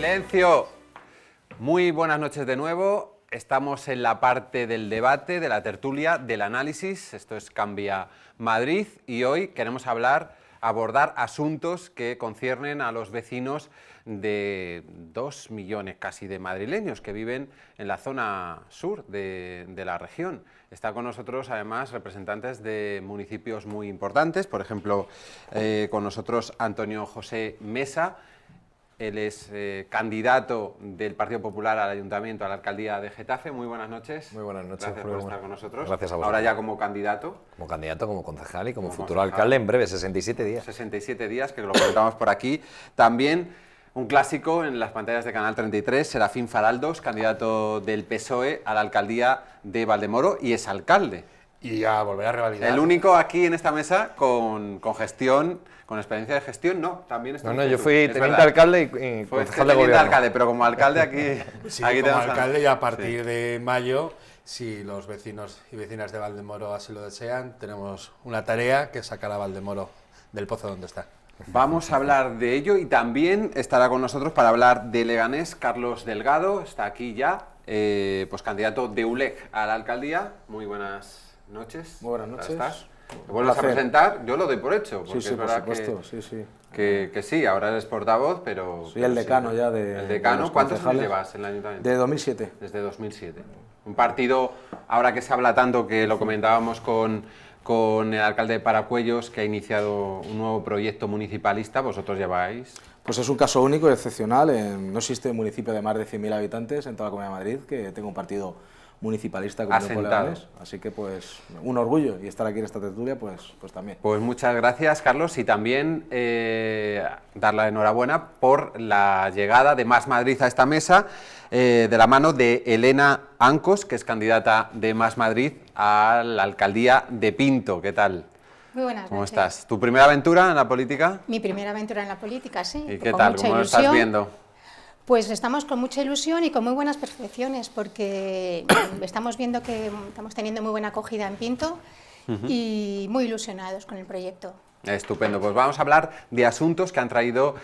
Silencio. Muy buenas noches de nuevo. Estamos en la parte del debate, de la tertulia, del análisis. Esto es Cambia Madrid y hoy queremos abordar asuntos que conciernen a los vecinos de 2 millones casi de madrileños que viven en la zona sur de la región. Está con nosotros además representantes de municipios muy importantes, por ejemplo con nosotros Antonio José Mesa. Él es candidato del Partido Popular al Ayuntamiento, a la Alcaldía de Getafe. Muy buenas noches. Muy buenas noches. Gracias por estar con nosotros. Gracias a vosotros. Ahora ya como candidato. Como candidato, como concejal y como futuro alcalde en breve, 67 días. 67 días, que lo comentamos por aquí. También un clásico en las pantallas de Canal 33, Serafín Faraldos, candidato del PSOE a la Alcaldía de Valdemoro y es alcalde. Y a volver a revalidar. El único aquí en esta mesa con gestión, con experiencia de gestión, no, también está. No, yo fui teniente alcalde y concejal de gobierno. Alcalde, pero como alcalde aquí. Sí, aquí como tenemos alcalde y a partir de mayo, si los vecinos y vecinas de Valdemoro así lo desean, tenemos una tarea que es sacar a Valdemoro del pozo donde está. Vamos a hablar de ello y también estará con nosotros para hablar de Leganés Carlos Delgado, está aquí ya, pues candidato de ULEG a la alcaldía. Muy buenas noches. Muy buenas noches. ¿Estás? ¿Te vuelves a presentar? Yo lo doy por hecho. Porque Sí, es por verdad supuesto, que sí, ahora eres portavoz, pero... Soy el decano sí, ya de... El decano, de ¿cuántos años concejales? llevas en el ayuntamiento? De 2007. Desde 2007. Un partido, ahora que se habla tanto, que lo comentábamos con el alcalde de Paracuellos, que ha iniciado un nuevo proyecto municipalista, vosotros lleváis... Pues es un caso único y excepcional. No existe municipio de más de 100.000 habitantes en toda la Comunidad de Madrid que tenga un partido municipalista como Asentado. Leganés. Así que pues un orgullo y estar aquí en esta tertulia pues también. Pues muchas gracias, Carlos, y también dar la enhorabuena por la llegada de Más Madrid a esta mesa, de la mano de Elena Ancos, que es candidata de Más Madrid a la alcaldía de Pinto. ¿Qué tal? Muy buenas ¿Cómo noches. estás? ¿Tu primera aventura en la política? Mi primera aventura en la política, sí. ¿Y qué con tal? mucha ¿Cómo lo ilusión. estás viendo? Pues estamos con mucha ilusión y con muy buenas percepciones, porque estamos viendo que estamos teniendo muy buena acogida en Pinto y muy ilusionados con el proyecto. Estupendo, pues vamos a hablar de asuntos que han traído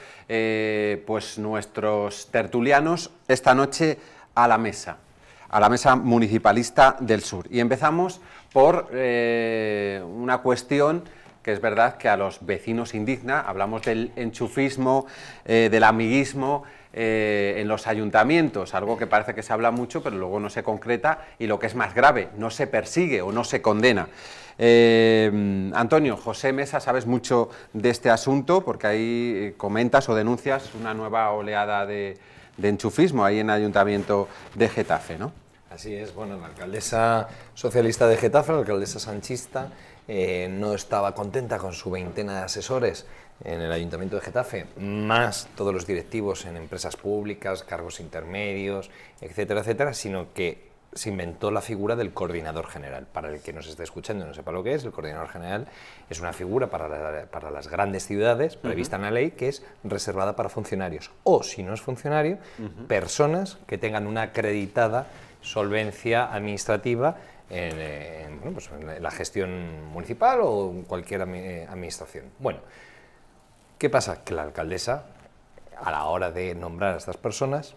pues nuestros tertulianos esta noche a la mesa municipalista del sur. Y empezamos por una cuestión que es verdad que a los vecinos indigna. Hablamos del enchufismo, del amiguismo en los ayuntamientos, algo que parece que se habla mucho pero luego no se concreta y lo que es más grave, no se persigue o no se condena. Antonio José Mesa, sabes mucho de este asunto porque ahí comentas o denuncias una nueva oleada de enchufismo ahí en el Ayuntamiento de Getafe, ¿no? Así es, bueno, la alcaldesa socialista de Getafe, la alcaldesa sanchista, no estaba contenta con su veintena de asesores en el Ayuntamiento de Getafe, más todos los directivos en empresas públicas, cargos intermedios, etcétera, etcétera, sino que se inventó la figura del coordinador general. Para el que nos esté escuchando y no sepa lo que es, el coordinador general es una figura para las grandes ciudades, prevista en la ley, que es reservada para funcionarios, o si no es funcionario, personas que tengan una acreditada solvencia administrativa en la gestión municipal o en cualquier administración. Bueno, ¿qué pasa? Que la alcaldesa, a la hora de nombrar a estas personas,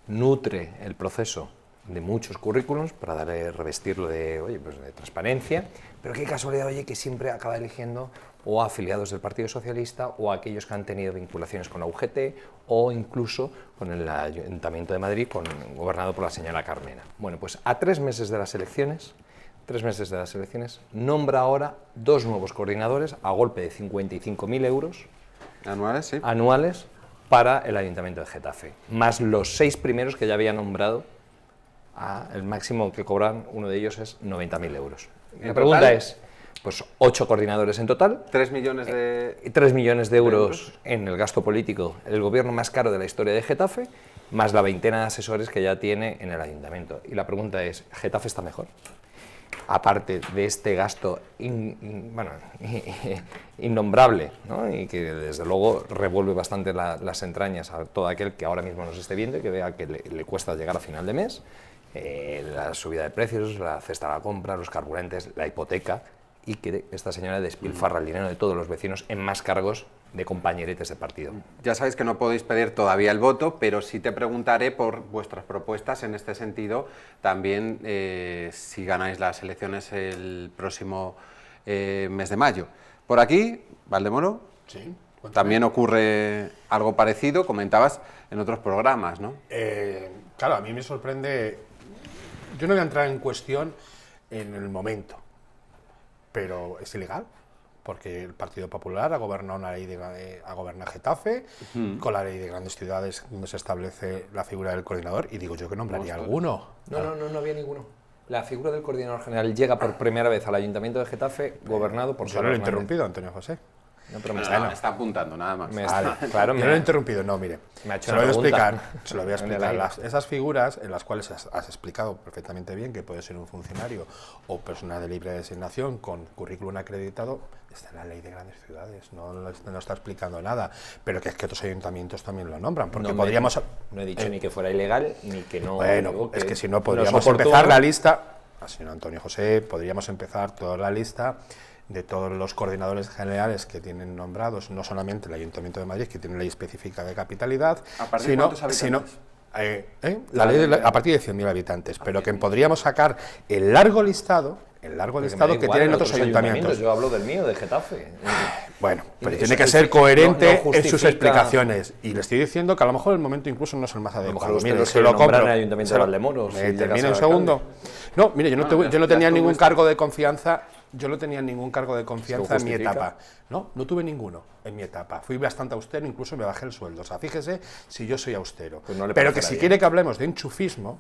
nutre el proceso de muchos currículums para revestirlo de, oye, pues de transparencia, pero qué casualidad, oye, que siempre acaba eligiendo o a afiliados del Partido Socialista o a aquellos que han tenido vinculaciones con la UGT o incluso con el Ayuntamiento de Madrid, gobernado por la señora Carmena. Bueno, pues a 3 meses de las elecciones, nombra ahora 2 nuevos coordinadores a golpe de 55.000 euros anuales, sí, anuales para el Ayuntamiento de Getafe, más los 6 primeros que ya había nombrado. El máximo que cobran uno de ellos es 90.000 euros. La pregunta es, pues 8 coordinadores en total. 3 millones de... 3 millones de euros en el gasto político, el gobierno más caro de la historia de Getafe, más la veintena de asesores que ya tiene en el ayuntamiento. Y la pregunta es, ¿Getafe está mejor? Aparte de este gasto innombrable, ¿no? Y que desde luego revuelve bastante las entrañas a todo aquel que ahora mismo nos esté viendo y que vea que le cuesta llegar a final de mes, la subida de precios, la cesta de la compra, los carburantes, la hipoteca, y que esta señora despilfarra el dinero de todos los vecinos en más cargos de compañeretes de partido. Ya sabéis que no podéis pedir todavía el voto, pero sí te preguntaré por vuestras propuestas en este sentido, también si ganáis las elecciones el próximo mes de mayo. Por aquí, Valdemoro, Sí. también ocurre algo parecido, comentabas en otros programas, ¿no? Claro, a mí me sorprende. Yo no voy a entrar en cuestión en el momento, pero es ilegal, porque el Partido Popular ha gobernado ha gobernado Getafe, con la ley de grandes ciudades donde se establece la figura del coordinador, y digo yo que nombraría alguno. No había ninguno. La figura del coordinador general llega por primera vez al Ayuntamiento de Getafe, gobernado por Yo no lo he interrumpido, Antonio José. No, pero me Me está apuntando, nada más. claro, Yo no lo he interrumpido, no, mire. me ha hecho Se lo voy a una pregunta. explicar. Se lo voy a En el explicar. aire. Esas figuras en las cuales has explicado perfectamente bien que puede ser un funcionario o persona de libre designación con currículum acreditado, está en la ley de grandes ciudades, no está explicando nada. Pero que es que otros ayuntamientos también lo nombran, porque podríamos... No he dicho ni que fuera ilegal, ni que no... Bueno, digo es que si no no es podríamos oportuno. empezar la lista, señor Antonio José, podríamos empezar toda la lista de todos los coordinadores generales que tienen nombrados, no solamente el Ayuntamiento de Madrid, que tiene ley específica de capitalidad, ¿A partir de cuántos habitantes? la ley a partir de 100.000 habitantes, pero que podríamos sacar el largo listado que tienen otros ayuntamientos. Yo hablo del mío, de Getafe. Bueno, pero Eso tiene que justifica- ser coherente no en sus justifica- explicaciones. Y le estoy diciendo que a lo mejor el momento incluso no es el más lo adecuado. mejor usted Mire, lo se quiere lo nombrar compro. en el Ayuntamiento de Valdemoro, si ¿Me llega a termina ser un segundo? alcalde. No, mire, yo no ya tenía ningún estuvo cargo de confianza. Yo no tenía ningún cargo de confianza en mi justifica? etapa. No tuve ninguno en mi etapa. Fui bastante austero, incluso me bajé el sueldo. O sea, fíjese si yo soy austero. Pues no le Pero que parecerá si bien. quiere que hablemos de enchufismo,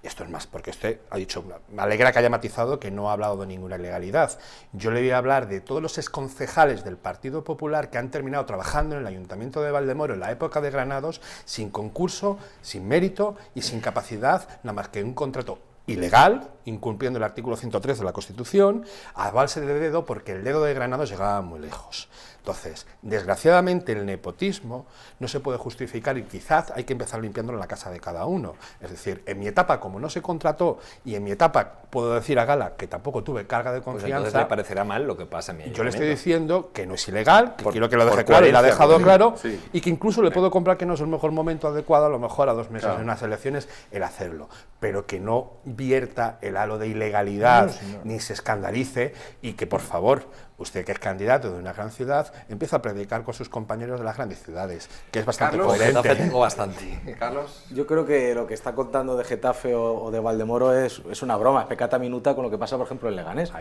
esto es más, porque usted ha dicho, me alegra que haya matizado que no ha hablado de ninguna ilegalidad. Yo le voy a hablar de todos los exconcejales del Partido Popular que han terminado trabajando en el Ayuntamiento de Valdemoro en la época de Granados, sin concurso, sin mérito y sin capacidad, nada más que un contrato ilegal, incumpliendo el artículo 103 de la Constitución, a balse de dedo, porque el dedo de Granados llegaba muy lejos. Entonces, desgraciadamente, el nepotismo no se puede justificar y quizás hay que empezar limpiándolo en la casa de cada uno. Es decir, en mi etapa, como no se contrató, y en mi etapa, puedo decir a gala que tampoco tuve carga de Pues confianza, entonces le parecerá mal lo que pasa en mi yo le estoy ayuntamiento. diciendo que no es ilegal, que Por- quiero que lo deje por claro y lo ha coherencia, dejado sí. claro, Sí. y que incluso le puedo comprar que no es el mejor momento adecuado, a lo mejor a 2 meses Claro. de unas elecciones, el hacerlo, pero que no vierta el halo de ilegalidad, ni se escandalice, y que, por favor, usted que es candidato de una gran ciudad, empiece a predicar con sus compañeros de las grandes ciudades, que es bastante Carlos, Con Getafe coherente. tengo bastante. Carlos. Yo creo que lo que está contando de Getafe o de Valdemoro es una broma, es pecata minuta con lo que pasa, por ejemplo, en Leganés.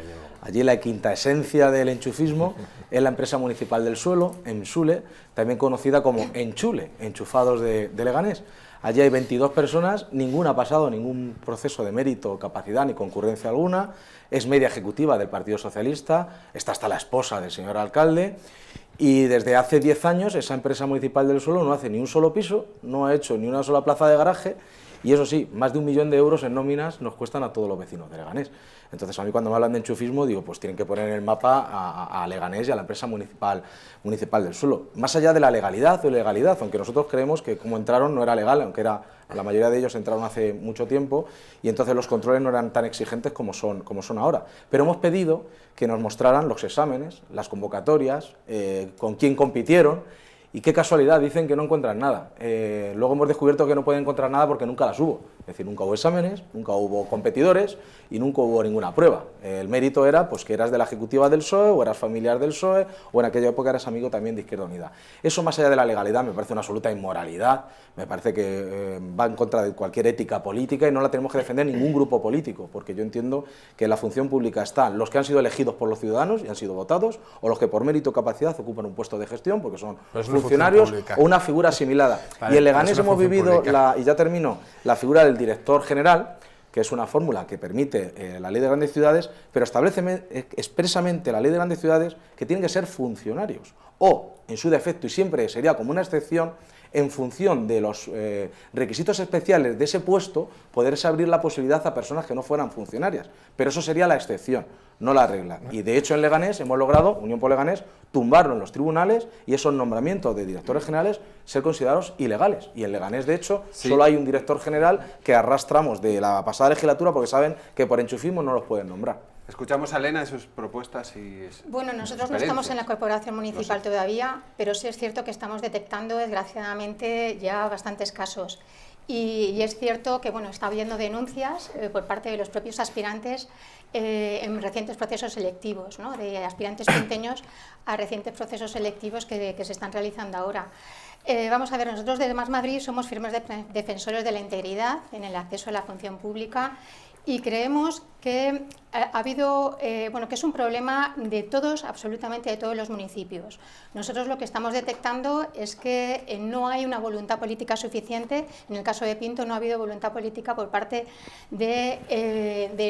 Allí la quinta esencia del enchufismo es la empresa municipal del suelo, Emsule, también conocida como Enchule, enchufados de Leganés. Allí hay 22 personas, ninguna ha pasado ningún proceso de mérito, capacidad ni concurrencia alguna, es media ejecutiva del Partido Socialista, está hasta la esposa del señor alcalde, y desde hace 10 años esa empresa municipal del suelo no hace ni un solo piso, no ha hecho ni una sola plaza de garaje, y eso sí, más de 1 millón de euros en nóminas nos cuestan a todos los vecinos de Leganés. Entonces a mí cuando me hablan de enchufismo digo, pues tienen que poner en el mapa a Leganés y a la empresa municipal del suelo. Más allá de la legalidad o ilegalidad, aunque nosotros creemos que como entraron no era legal, aunque la mayoría de ellos entraron hace mucho tiempo y entonces los controles no eran tan exigentes como son ahora. Pero hemos pedido que nos mostraran los exámenes, las convocatorias, con quién compitieron. Y qué casualidad, dicen que no encuentran nada. Luego hemos descubierto que no pueden encontrar nada porque nunca las hubo. Es decir, nunca hubo exámenes, nunca hubo competidores y nunca hubo ninguna prueba. El mérito era pues, que eras de la ejecutiva del PSOE o eras familiar del PSOE o en aquella época eras amigo también de Izquierda Unida. Eso más allá de la legalidad me parece una absoluta inmoralidad, me parece que va en contra de cualquier ética política y no la tenemos que defender ningún grupo político, porque yo entiendo que en la función pública están los que han sido elegidos por los ciudadanos y han sido votados o los que por mérito o capacidad ocupan un puesto de gestión porque son Pero es una funcionarios función pública. o una figura asimilada. Vale, Y en pero Leganés es una hemos función vivido, pública. y ya termino, la figura del director general, que es una fórmula que permite la ley de grandes ciudades, pero establece expresamente la ley de grandes ciudades que tienen que ser funcionarios, o, en su defecto, y siempre sería como una excepción, en función de los requisitos especiales de ese puesto, poderse abrir la posibilidad a personas que no fueran funcionarias. Pero eso sería la excepción, no la regla. Y de hecho en Leganés hemos logrado, Unión por Leganés, tumbarlo en los tribunales y esos nombramientos de directores generales ser considerados ilegales. Y en Leganés, de hecho, solo hay un director general que arrastramos de la pasada legislatura porque saben que por enchufismo no los pueden nombrar. Escuchamos a Elena de sus propuestas y... Bueno, nosotros no estamos en la corporación municipal todavía, pero sí es cierto que estamos detectando, desgraciadamente, ya bastantes casos. Y es cierto que está habiendo denuncias por parte de los propios aspirantes en recientes procesos selectivos, ¿no? De aspirantes pinteños a recientes procesos selectivos que se están realizando ahora. Vamos a ver, nosotros desde Más Madrid somos firmes defensores de la integridad en el acceso a la función pública y creemos que ha habido, que es un problema de todos, absolutamente de todos los municipios. Nosotros lo que estamos detectando es que no hay una voluntad política suficiente. En el caso de Pinto no ha habido voluntad política por parte de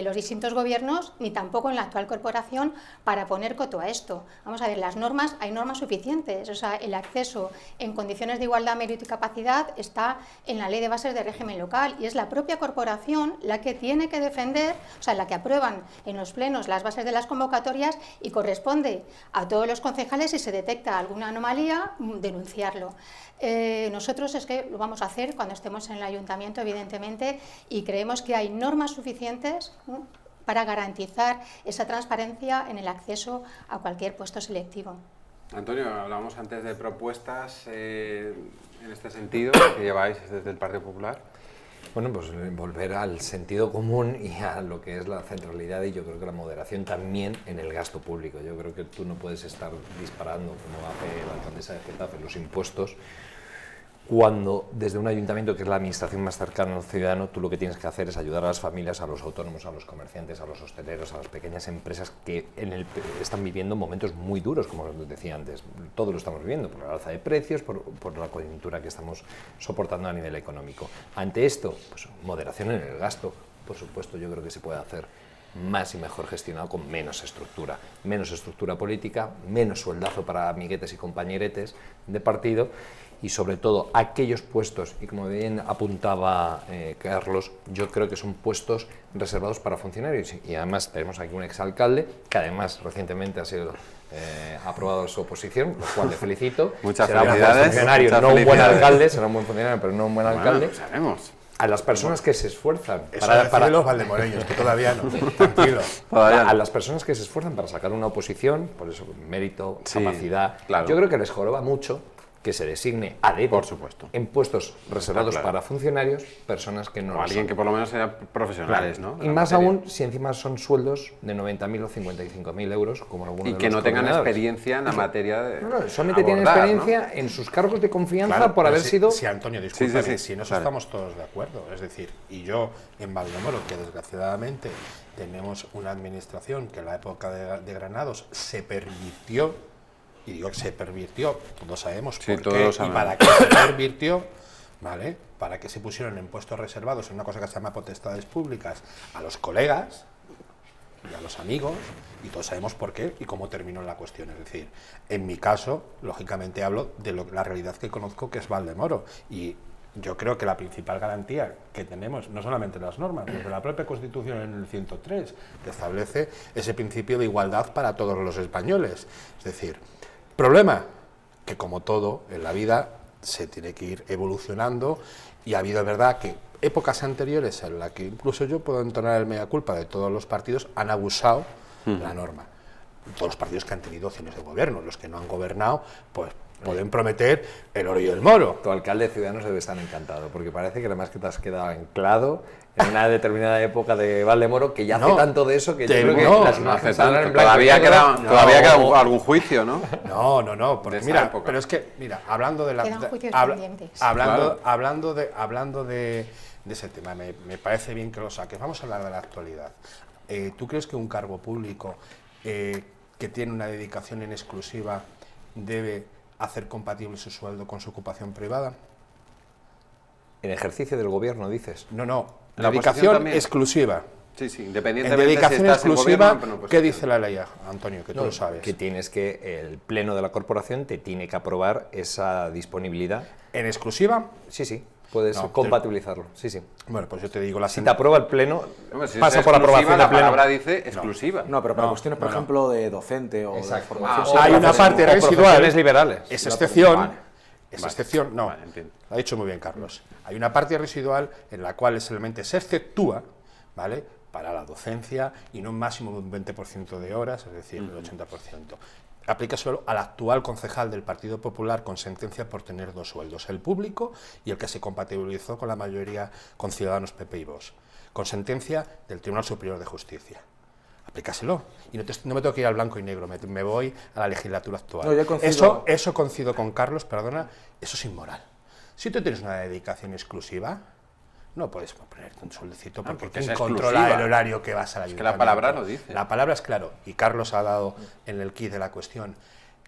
los distintos gobiernos, ni tampoco en la actual corporación, para poner coto a esto. Vamos a ver, hay normas suficientes. O sea, el acceso en condiciones de igualdad, mérito y capacidad está en la Ley de Bases de Régimen Local y es la propia corporación la que tiene que defender, o sea, la que aprueban en los plenos las bases de las convocatorias y corresponde a todos los concejales, si se detecta alguna anomalía, denunciarlo. Nosotros es que lo vamos a hacer cuando estemos en el ayuntamiento, evidentemente, y creemos que hay normas suficientes para garantizar esa transparencia en el acceso a cualquier puesto selectivo. Antonio, hablábamos antes de propuestas en este sentido que lleváis desde el Partido Popular. Bueno, pues volver al sentido común y a lo que es la centralidad y yo creo que la moderación también en el gasto público. Yo creo que tú no puedes estar disparando, como hace la alcaldesa de Getafe, los impuestos, cuando desde un ayuntamiento, que es la administración más cercana al ciudadano, tú lo que tienes que hacer es ayudar a las familias, a los autónomos, a los comerciantes, a los hosteleros, a las pequeñas empresas que están viviendo momentos muy duros, como os decía antes. Todo lo estamos viviendo, por la alza de precios, por la coyuntura que estamos soportando a nivel económico. Ante esto, pues moderación en el gasto, por supuesto, yo creo que se puede hacer más y mejor gestionado con menos estructura política, menos sueldazo para amiguetes y compañeretes de partido, y sobre todo aquellos puestos, y como bien apuntaba Carlos, yo creo que son puestos reservados para funcionarios, y además tenemos aquí un exalcalde que además recientemente ha sido aprobado su oposición, lo cual le felicito. Muchas será felicidades. Un buen funcionario, Muchas no un buen felicidades. alcalde, será un buen funcionario, pero no un buen alcalde. Lo sabemos. A las personas que se esfuerzan Eso para los valdemoreños, que todavía no, tranquilo. a las personas que se esfuerzan para sacar una oposición, por eso mérito, Sí, capacidad, claro. yo creo que les joroba mucho que se designe a dedo, Por supuesto. en puestos reservados Está claro. para funcionarios, personas que no O lo alguien son. que por lo menos sean profesionales, ¿no? Y más aún si encima son sueldos de 90.000 o 55.000 euros, como algunos Y de que los no tengan coordinadores. experiencia en la materia de No, solamente tienen abordar, experiencia en sus cargos de confianza Claro, por pero haber sido... Sí, Antonio, discúlpame, Sí, si en eso vale. estamos todos de acuerdo. Es decir, y yo en Valdemoro, que desgraciadamente tenemos una administración que en la época de Granados se pervirtió, y digo que se pervirtió, todos sabemos Sí, por todos qué lo y sabemos. para qué se pervirtió, ¿vale? Para que se pusieron en puestos reservados en una cosa que se llama potestades públicas a los colegas y a los amigos, y todos sabemos por qué y cómo terminó la cuestión. Es decir, en mi caso, lógicamente hablo de la realidad que conozco, que es Valdemoro, y yo creo que la principal garantía que tenemos, no solamente las normas, desde la propia Constitución en el 103, que establece ese principio de igualdad para todos los españoles. Es decir, problema que, como todo en la vida, se tiene que ir evolucionando, y ha habido, verdad, que épocas anteriores en las que incluso yo puedo entonar el mea culpa de todos los partidos, han abusado la norma. Todos los partidos que han tenido opciones de gobierno, los que no han gobernado, pues pueden prometer el oro y el moro. Tu alcalde de Ciudadanos debe estar encantado, porque parece que además que te has quedado anclado en una determinada época de Valdemoro, que ya hace No, tanto de eso que yo te- creo que no, las No hace imágenes saldrán tanto. en blanco y Todavía negro. queda algún juicio, ¿no? No, porque De esa mira, época. pero es que, mira, hablando de la... Quedan de- juicios habla- pendientes. hablando, Claro. hablando de ese tema, me parece bien que lo saques. Vamos a hablar de la actualidad. ¿Tú crees que un cargo público que tiene una dedicación en exclusiva debe hacer compatible su sueldo con su ocupación privada? En ejercicio del gobierno, dices. No, ¿La oposición dedicación también? exclusiva. Sí, sí, En independientemente dedicación si estás en exclusiva, gobierno, bueno, pues ¿qué dice la ley, Antonio? Que tú No, lo sabes. que tienes que, el pleno de la corporación te tiene que aprobar esa disponibilidad. ¿En exclusiva? Sí, puedes No, compatibilizarlo, sí. Bueno, pues yo te digo la Si te aprueba el pleno, Hombre, si pasa es por exclusiva, aprobación la del pleno. palabra dice exclusiva. No, pero para No, cuestiones, por no. ejemplo, de docente o de Exacto. formación. Ah, Hay una parte o residual. profesiones liberales. Es excepción. Vale. Es Vale. excepción, no. Vale, entiendo. Lo ha dicho muy bien Carlos. Hay una parte residual en la cual solamente se exceptúa, ¿vale?, para la docencia y no un máximo de un 20% de horas, es decir, el 80%. Aplica solo al actual concejal del Partido Popular con sentencia por tener 2 sueldos, el público y el que se compatibilizó con la mayoría con Ciudadanos, PP y Vox, con sentencia del Tribunal Superior de Justicia. Aplícaselo. Y no me tengo que ir al blanco y negro, me voy a la legislatura actual. No, yo coincido. Eso coincido con Carlos, perdona, eso es inmoral. Si tú tienes una dedicación exclusiva, no puedes ponerte un sueldecito porque porque es ¿quién controla exclusiva? el horario que vas al Es que ayuntamiento? la palabra lo dice. La palabra es claro, y Carlos ha dado en el quid de la cuestión.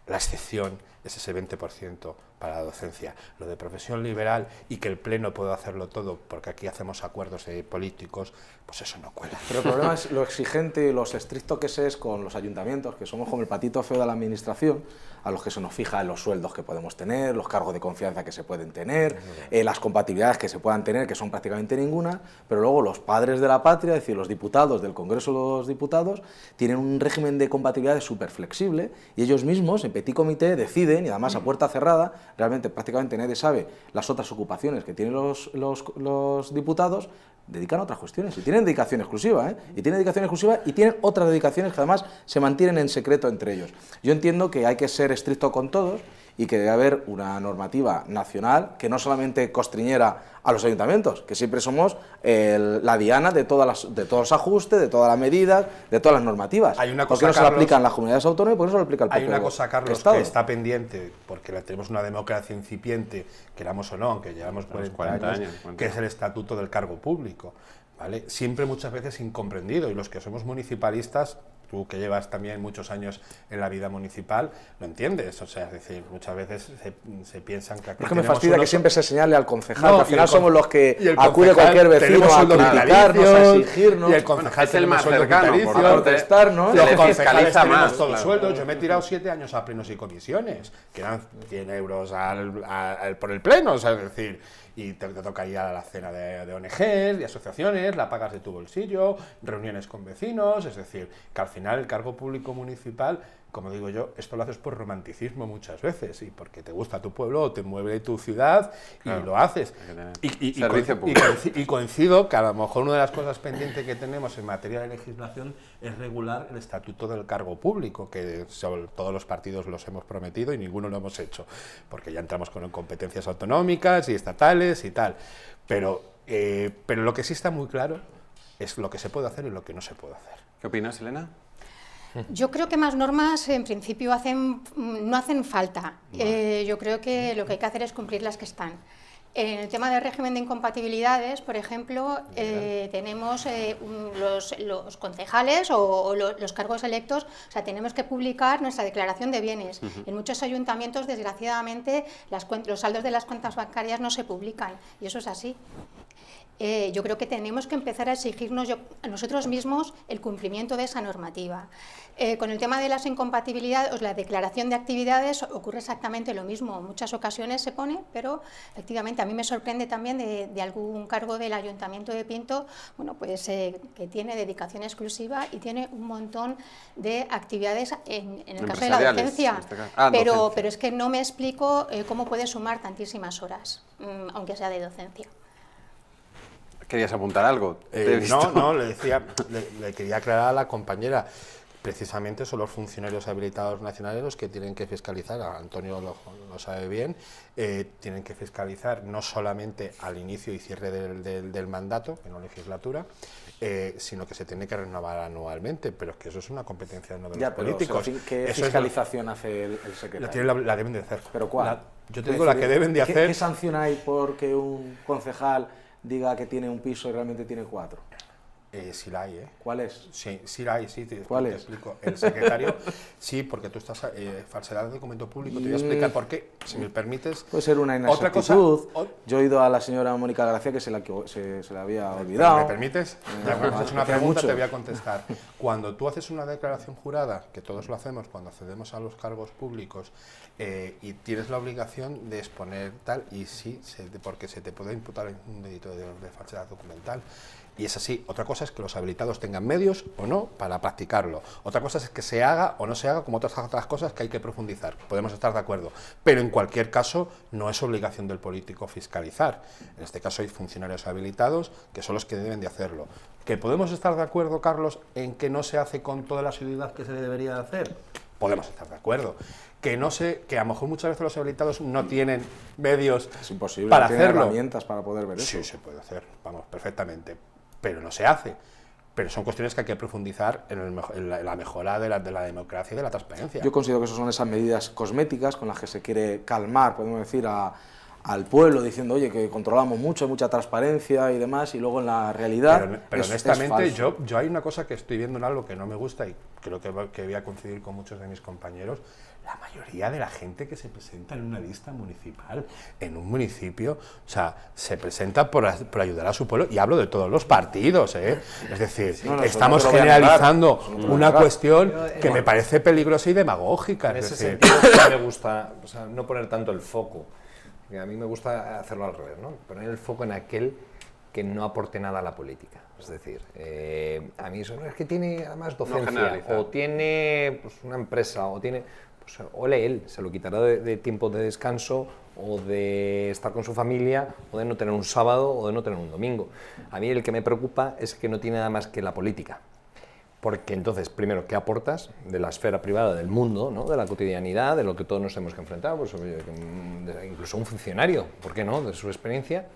La excepción es ese 20% para la docencia. Lo de profesión liberal y que el Pleno pueda hacerlo todo, porque aquí hacemos acuerdos políticos, pues eso no cuela. Pero el problema es lo exigente y lo estricto que se es con los ayuntamientos, que somos como el patito feo de la administración, a los que se nos fija en los sueldos que podemos tener, los cargos de confianza que se pueden tener, las compatibilidades que se puedan tener, que son prácticamente ninguna, pero luego los padres de la patria, es decir, los diputados del Congreso de los Diputados, tienen un régimen de compatibilidades súper flexible y ellos mismos, en petit comité, deciden, y además a puerta cerrada, realmente prácticamente nadie sabe las otras ocupaciones que tienen los diputados, dedican a otras cuestiones y tienen dedicación exclusiva, y tienen dedicación exclusiva y tienen otras dedicaciones que además se mantienen en secreto entre ellos. Yo entiendo que hay que ser estricto con todos y que debe haber una normativa nacional que no solamente constriñera a los ayuntamientos, que siempre somos la diana de todos los ajustes, de todas las medidas, de todas las normativas. Hay una ¿Por cosa, qué no se Carlos, le aplican las comunidades autónomas y por qué no se le aplica el propio Hay una cosa, Carlos, Estado? que está pendiente, porque tenemos una democracia incipiente, queramos o no, aunque llevamos 40 años, que es el Estatuto del Cargo Público, ¿vale? Siempre muchas veces incomprendido, y los que somos municipalistas, tú que llevas también muchos años en la vida municipal, lo entiendes, o sea, es decir, muchas veces se piensan que aquí Es que me fastidia que siempre se señale al concejal, No, que al final somos los que acude concejal, cualquier vecino tenemos a sueldos criticarnos, a vitalicios, exigirnos. y el concejal es el más sueldos cercano, vitalicios, por a protestar, ¿no? Se Los le concejales fiscaliza tenemos más, todos claro. sueldos. Yo me he tirado 7 años a plenos y comisiones, que eran 100 euros por el pleno, o sea, es decir, y te toca ir a la cena de ONGs, de asociaciones, la pagas de tu bolsillo, reuniones con vecinos, es decir, que al final el cargo público municipal, como digo yo, esto lo haces por romanticismo muchas veces, y porque te gusta tu pueblo o te mueve tu ciudad, Claro, y lo haces. Servicio público. Y coincido que a lo mejor una de las cosas pendientes que tenemos en materia de legislación es regular el estatuto del cargo público, que sobre todos los partidos los hemos prometido y ninguno lo hemos hecho, porque ya entramos con competencias autonómicas y estatales y tal. Pero lo que sí está muy claro es lo que se puede hacer y lo que no se puede hacer. ¿Qué opinas, Elena? Yo creo que más normas en principio no hacen falta. Yo creo que lo que hay que hacer es cumplir las que están. En el tema del régimen de incompatibilidades, por ejemplo, tenemos los concejales o los cargos electos, o sea, tenemos que publicar nuestra declaración de bienes. En muchos ayuntamientos, desgraciadamente, los saldos de las cuentas bancarias no se publican, y eso es así. Yo creo que tenemos que empezar a exigirnos a nosotros mismos el cumplimiento de esa normativa. Con el tema de las incompatibilidades, o la declaración de actividades, ocurre exactamente lo mismo. En muchas ocasiones se pone, pero efectivamente a mí me sorprende también de algún cargo del Ayuntamiento de Pinto, bueno, pues que tiene dedicación exclusiva y tiene un montón de actividades en el caso de la docencia. En este caso. Pero es que no me explico cómo puede sumar tantísimas horas, aunque sea de docencia. ¿Querías apuntar algo? Te he visto. No, le quería aclarar a la compañera. Precisamente son los funcionarios habilitados nacionales los que tienen que fiscalizar, Antonio lo sabe bien, tienen que fiscalizar no solamente al inicio y cierre del mandato, en la legislatura, sino que se tiene que renovar anualmente, pero es que eso es una competencia no de los políticos. ¿Qué Eso fiscalización hace el secretario? la deben de hacer. ¿Pero cuál? Yo te digo la que deben de hacer. ¿Qué sanción hay porque un concejal diga que tiene un piso y realmente tiene 4? Sí la hay, ¿eh? ¿Cuál es? Sí la hay, sí. ¿Cuál te es? explico. El secretario, sí, porque tú estás falsedad de documento público. Te voy a explicar por qué, si me permites. Puede ser una Otra cosa. inexactitud. Yo he oído a la señora Mónica Gracia que se la había olvidado. ¿Me permites? Ya que me has hecho una hace pregunta, mucho. te voy a contestar. Cuando tú haces una declaración jurada, que todos lo hacemos cuando accedemos a los cargos públicos, y tienes la obligación de exponer tal, y sí, porque se te puede imputar un delito de falsedad documental. Y es así. Otra cosa es que los habilitados tengan medios o no para practicarlo. Otra cosa es que se haga o no se haga, como otras cosas que hay que profundizar. Podemos estar de acuerdo. Pero en cualquier caso, no es obligación del político fiscalizar. En este caso hay funcionarios habilitados que son los que deben de hacerlo. ¿Que podemos estar de acuerdo, Carlos, en que no se hace con toda la asiduidad que se debería de hacer? Podemos estar de acuerdo. Que no sé, que a lo mejor muchas veces los habilitados no tienen medios Es imposible, para no tienen hacerlo. herramientas para poder ver eso. Sí, se puede hacer, vamos, perfectamente, pero no se hace. Pero son cuestiones que hay que profundizar en la mejora de la democracia y de la transparencia. Yo considero que esas son esas medidas cosméticas con las que se quiere calmar, podemos decir, al pueblo, diciendo, oye, que controlamos mucho, hay mucha transparencia y demás, y luego en la realidad Pero es honestamente, falso. yo hay una cosa que estoy viendo en algo que no me gusta y creo que voy a coincidir con muchos de mis compañeros. La mayoría de la gente que se presenta en una lista municipal, en un municipio, o sea, se presenta por ayudar a su pueblo, y hablo de todos los partidos, ¿eh? Es decir, No, estamos eso no te lo voy a negar, generalizando eso no te lo voy a una negar. cuestión que me parece peligrosa y demagógica. En Es ese decir, sentido sí me gusta, o sea, no poner tanto el foco. A mí me gusta hacerlo al revés, ¿no? Poner el foco en aquel que no aporte nada a la política. Es decir, a mí eso no es que tiene además docencia, generalizar. o tiene pues, una empresa, o tiene... Pues, ole él, se lo quitará de tiempo de descanso, o de estar con su familia, o de no tener un sábado, o de no tener un domingo. A mí el que me preocupa es que no tiene nada más que la política. Porque entonces, primero, ¿qué aportas de la esfera privada del mundo, ¿no? De la cotidianidad, de lo que todos nos hemos que enfrentar? Pues, incluso un funcionario, ¿por qué no?, de su experiencia,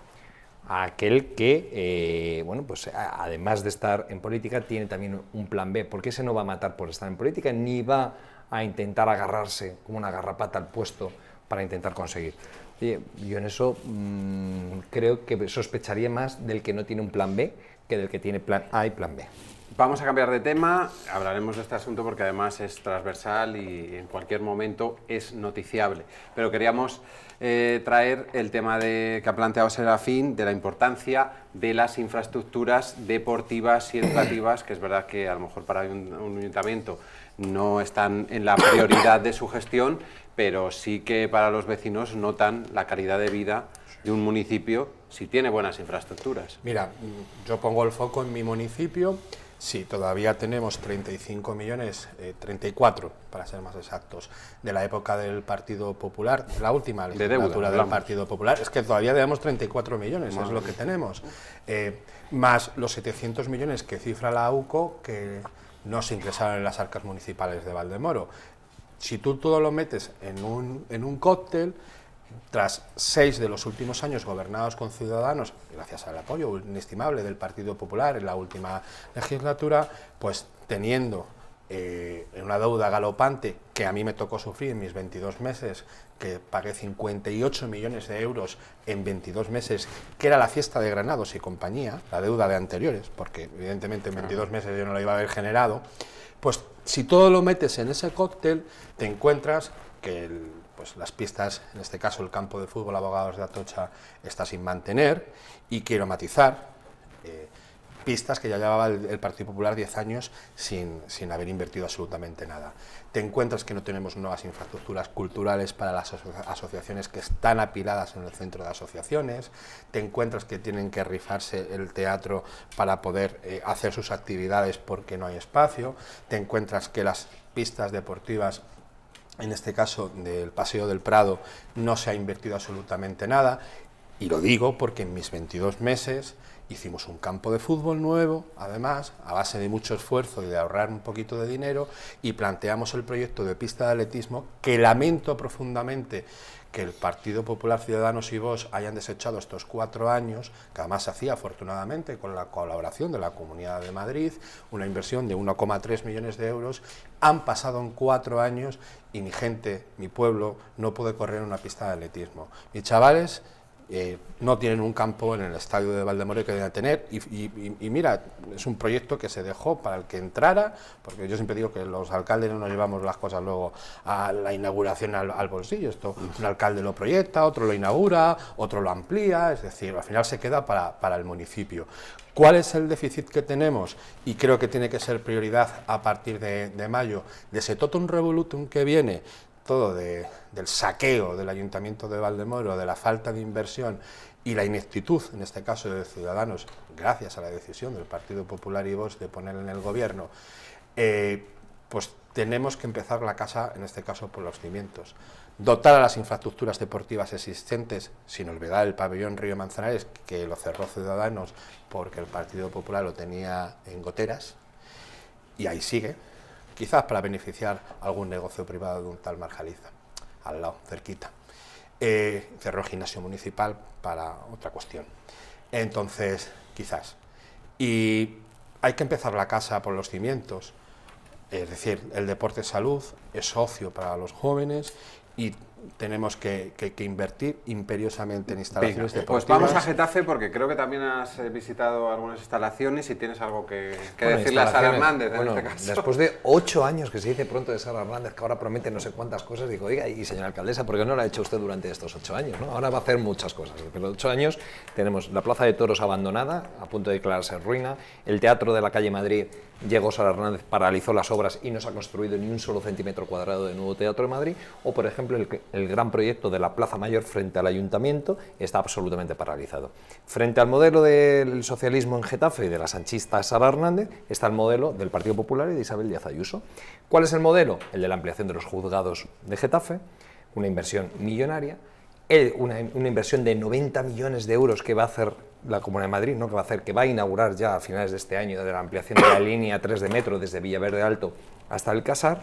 a aquel que, bueno, pues además de estar en política, tiene también un plan B, porque ese no va a matar por estar en política, ni va a intentar agarrarse como una garrapata al puesto para intentar conseguir. Oye, yo en eso creo que sospecharía más del que no tiene un plan B que del que tiene plan A y plan B. Vamos a cambiar de tema, hablaremos de este asunto porque además es transversal y en cualquier momento es noticiable. Pero queríamos traer el tema que ha planteado Serafín, de la importancia de las infraestructuras deportivas y educativas, que es verdad que a lo mejor para un ayuntamiento no están en la prioridad de su gestión, pero sí que para los vecinos notan la calidad de vida de un municipio si tiene buenas infraestructuras. mira, yo pongo el foco en mi municipio. Sí, todavía tenemos 35 millones, 34 para ser más exactos, de la época del Partido Popular, de la última legislatura del Partido Popular. Es que todavía debemos 34 millones, es lo que tenemos. Más los 700 millones que cifra la AUCO, que no se ingresaron en las arcas municipales de Valdemoro. Si tú todo lo metes en un cóctel, tras 6 de los últimos años gobernados con Ciudadanos, gracias al apoyo inestimable del Partido Popular en la última legislatura, pues teniendo una deuda galopante que a mí me tocó sufrir en mis 22 meses, que pagué 58 millones de euros en 22 meses, que era la fiesta de Granados y compañía, la deuda de anteriores, porque evidentemente en 22 meses yo no lo iba a haber generado, pues si todo lo metes en ese cóctel, te encuentras que pues las pistas, en este caso el campo de fútbol Abogados de Atocha, está sin mantener, y quiero matizar, pistas que ya llevaba el Partido Popular 10 años sin haber invertido absolutamente nada. Te encuentras que no tenemos nuevas infraestructuras culturales para las asociaciones que están apiladas en el centro de asociaciones, te encuentras que tienen que rifarse el teatro para poder hacer sus actividades porque no hay espacio, te encuentras que las pistas deportivas, en este caso del Paseo del Prado, no se ha invertido absolutamente nada, y lo digo porque en mis 22 meses hicimos un campo de fútbol nuevo, además, a base de mucho esfuerzo y de ahorrar un poquito de dinero, y planteamos el proyecto de pista de atletismo, que lamento profundamente que el Partido Popular, Ciudadanos y Vox hayan desechado estos 4 años, que además se hacía afortunadamente con la colaboración de la Comunidad de Madrid, una inversión de 1,3 millones de euros, han pasado en 4 años y mi gente, mi pueblo, no puede correr en una pista de atletismo. Mis chavales no tienen un campo en el estadio de Valdemoro que deben tener, y mira, es un proyecto que se dejó para el que entrara, porque yo siempre digo que los alcaldes no nos llevamos las cosas luego a la inauguración al bolsillo. Esto, un alcalde lo proyecta, otro lo inaugura, otro lo amplía, es decir, al final se queda para el municipio. ¿Cuál es el déficit que tenemos? Y creo que tiene que ser prioridad a partir de mayo, de ese totum revolutum que viene todo del saqueo del Ayuntamiento de Valdemoro, de la falta de inversión y la ineptitud, en este caso de Ciudadanos, gracias a la decisión del Partido Popular y Vox de poner en el gobierno, pues tenemos que empezar la casa, en este caso, por los cimientos. Dotar a las infraestructuras deportivas existentes, sin olvidar el pabellón Río Manzanares, que lo cerró Ciudadanos porque el Partido Popular lo tenía en goteras, y ahí sigue, quizás para beneficiar algún negocio privado de un tal Marjaliza, al lado, cerquita. Cerró el gimnasio municipal para otra cuestión. Entonces, quizás. Y hay que empezar la casa por los cimientos, es decir, el deporte es salud, es ocio para los jóvenes y tenemos que invertir imperiosamente en instalaciones deportivas. Pues vamos a Getafe porque creo que también has visitado algunas instalaciones y tienes algo que decirle a Sara Hernández en este caso. Después de 8 años que se dice pronto de Sara Hernández, que ahora promete no sé cuántas cosas, digo, oiga, y señora alcaldesa, ¿por qué no lo ha hecho usted durante estos 8 años? ¿No? Ahora va a hacer muchas cosas. Pero 8 años tenemos la Plaza de Toros abandonada, a punto de declararse ruina, el Teatro de la Calle Madrid, llegó Sara Hernández, paralizó las obras y no se ha construido ni un solo centímetro cuadrado de nuevo Teatro de Madrid, o por ejemplo el gran proyecto de la Plaza Mayor frente al Ayuntamiento está absolutamente paralizado. Frente al modelo del socialismo en Getafe y de la sanchista Sara Hernández está el modelo del Partido Popular y de Isabel Díaz Ayuso. ¿Cuál es el modelo? El de la ampliación de los juzgados de Getafe, una inversión millonaria, una inversión de 90 millones de euros que va a hacer la Comunidad de Madrid, ¿no? que va a inaugurar ya a finales de este año, de la ampliación de la línea 3 de metro desde Villaverde Alto hasta el Casar,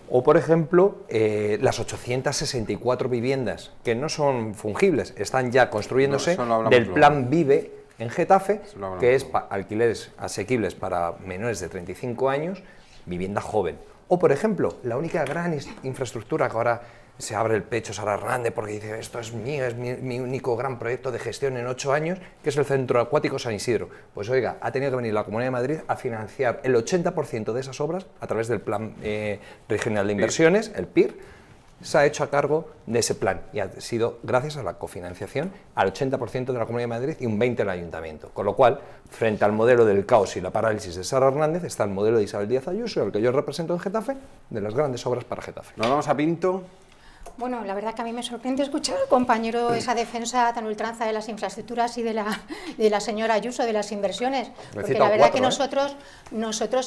o por ejemplo las 864 viviendas que no son fungibles, están ya construyéndose del Plan Vive en Getafe, que es alquileres asequibles para menores de 35 años, vivienda joven. O por ejemplo, la única gran infraestructura que ahora se abre el pecho Sara Hernández porque dice esto es mío, es mi único gran proyecto de gestión en 8 años, que es el Centro Acuático San Isidro. Pues oiga, ha tenido que venir la Comunidad de Madrid a financiar el 80% de esas obras a través del Plan Regional de Inversiones, el PIR, se ha hecho a cargo de ese plan y ha sido gracias a la cofinanciación al 80% de la Comunidad de Madrid y un 20% del Ayuntamiento. Con lo cual, frente al modelo del caos y la parálisis de Sara Hernández, está el modelo de Isabel Díaz Ayuso, el que yo represento en Getafe, de las grandes obras para Getafe. Nos vamos a Pinto. Bueno, la verdad que a mí me sorprende escuchar al compañero esa defensa tan ultranza de las infraestructuras y de la señora Ayuso, de las inversiones, porque la verdad que nosotros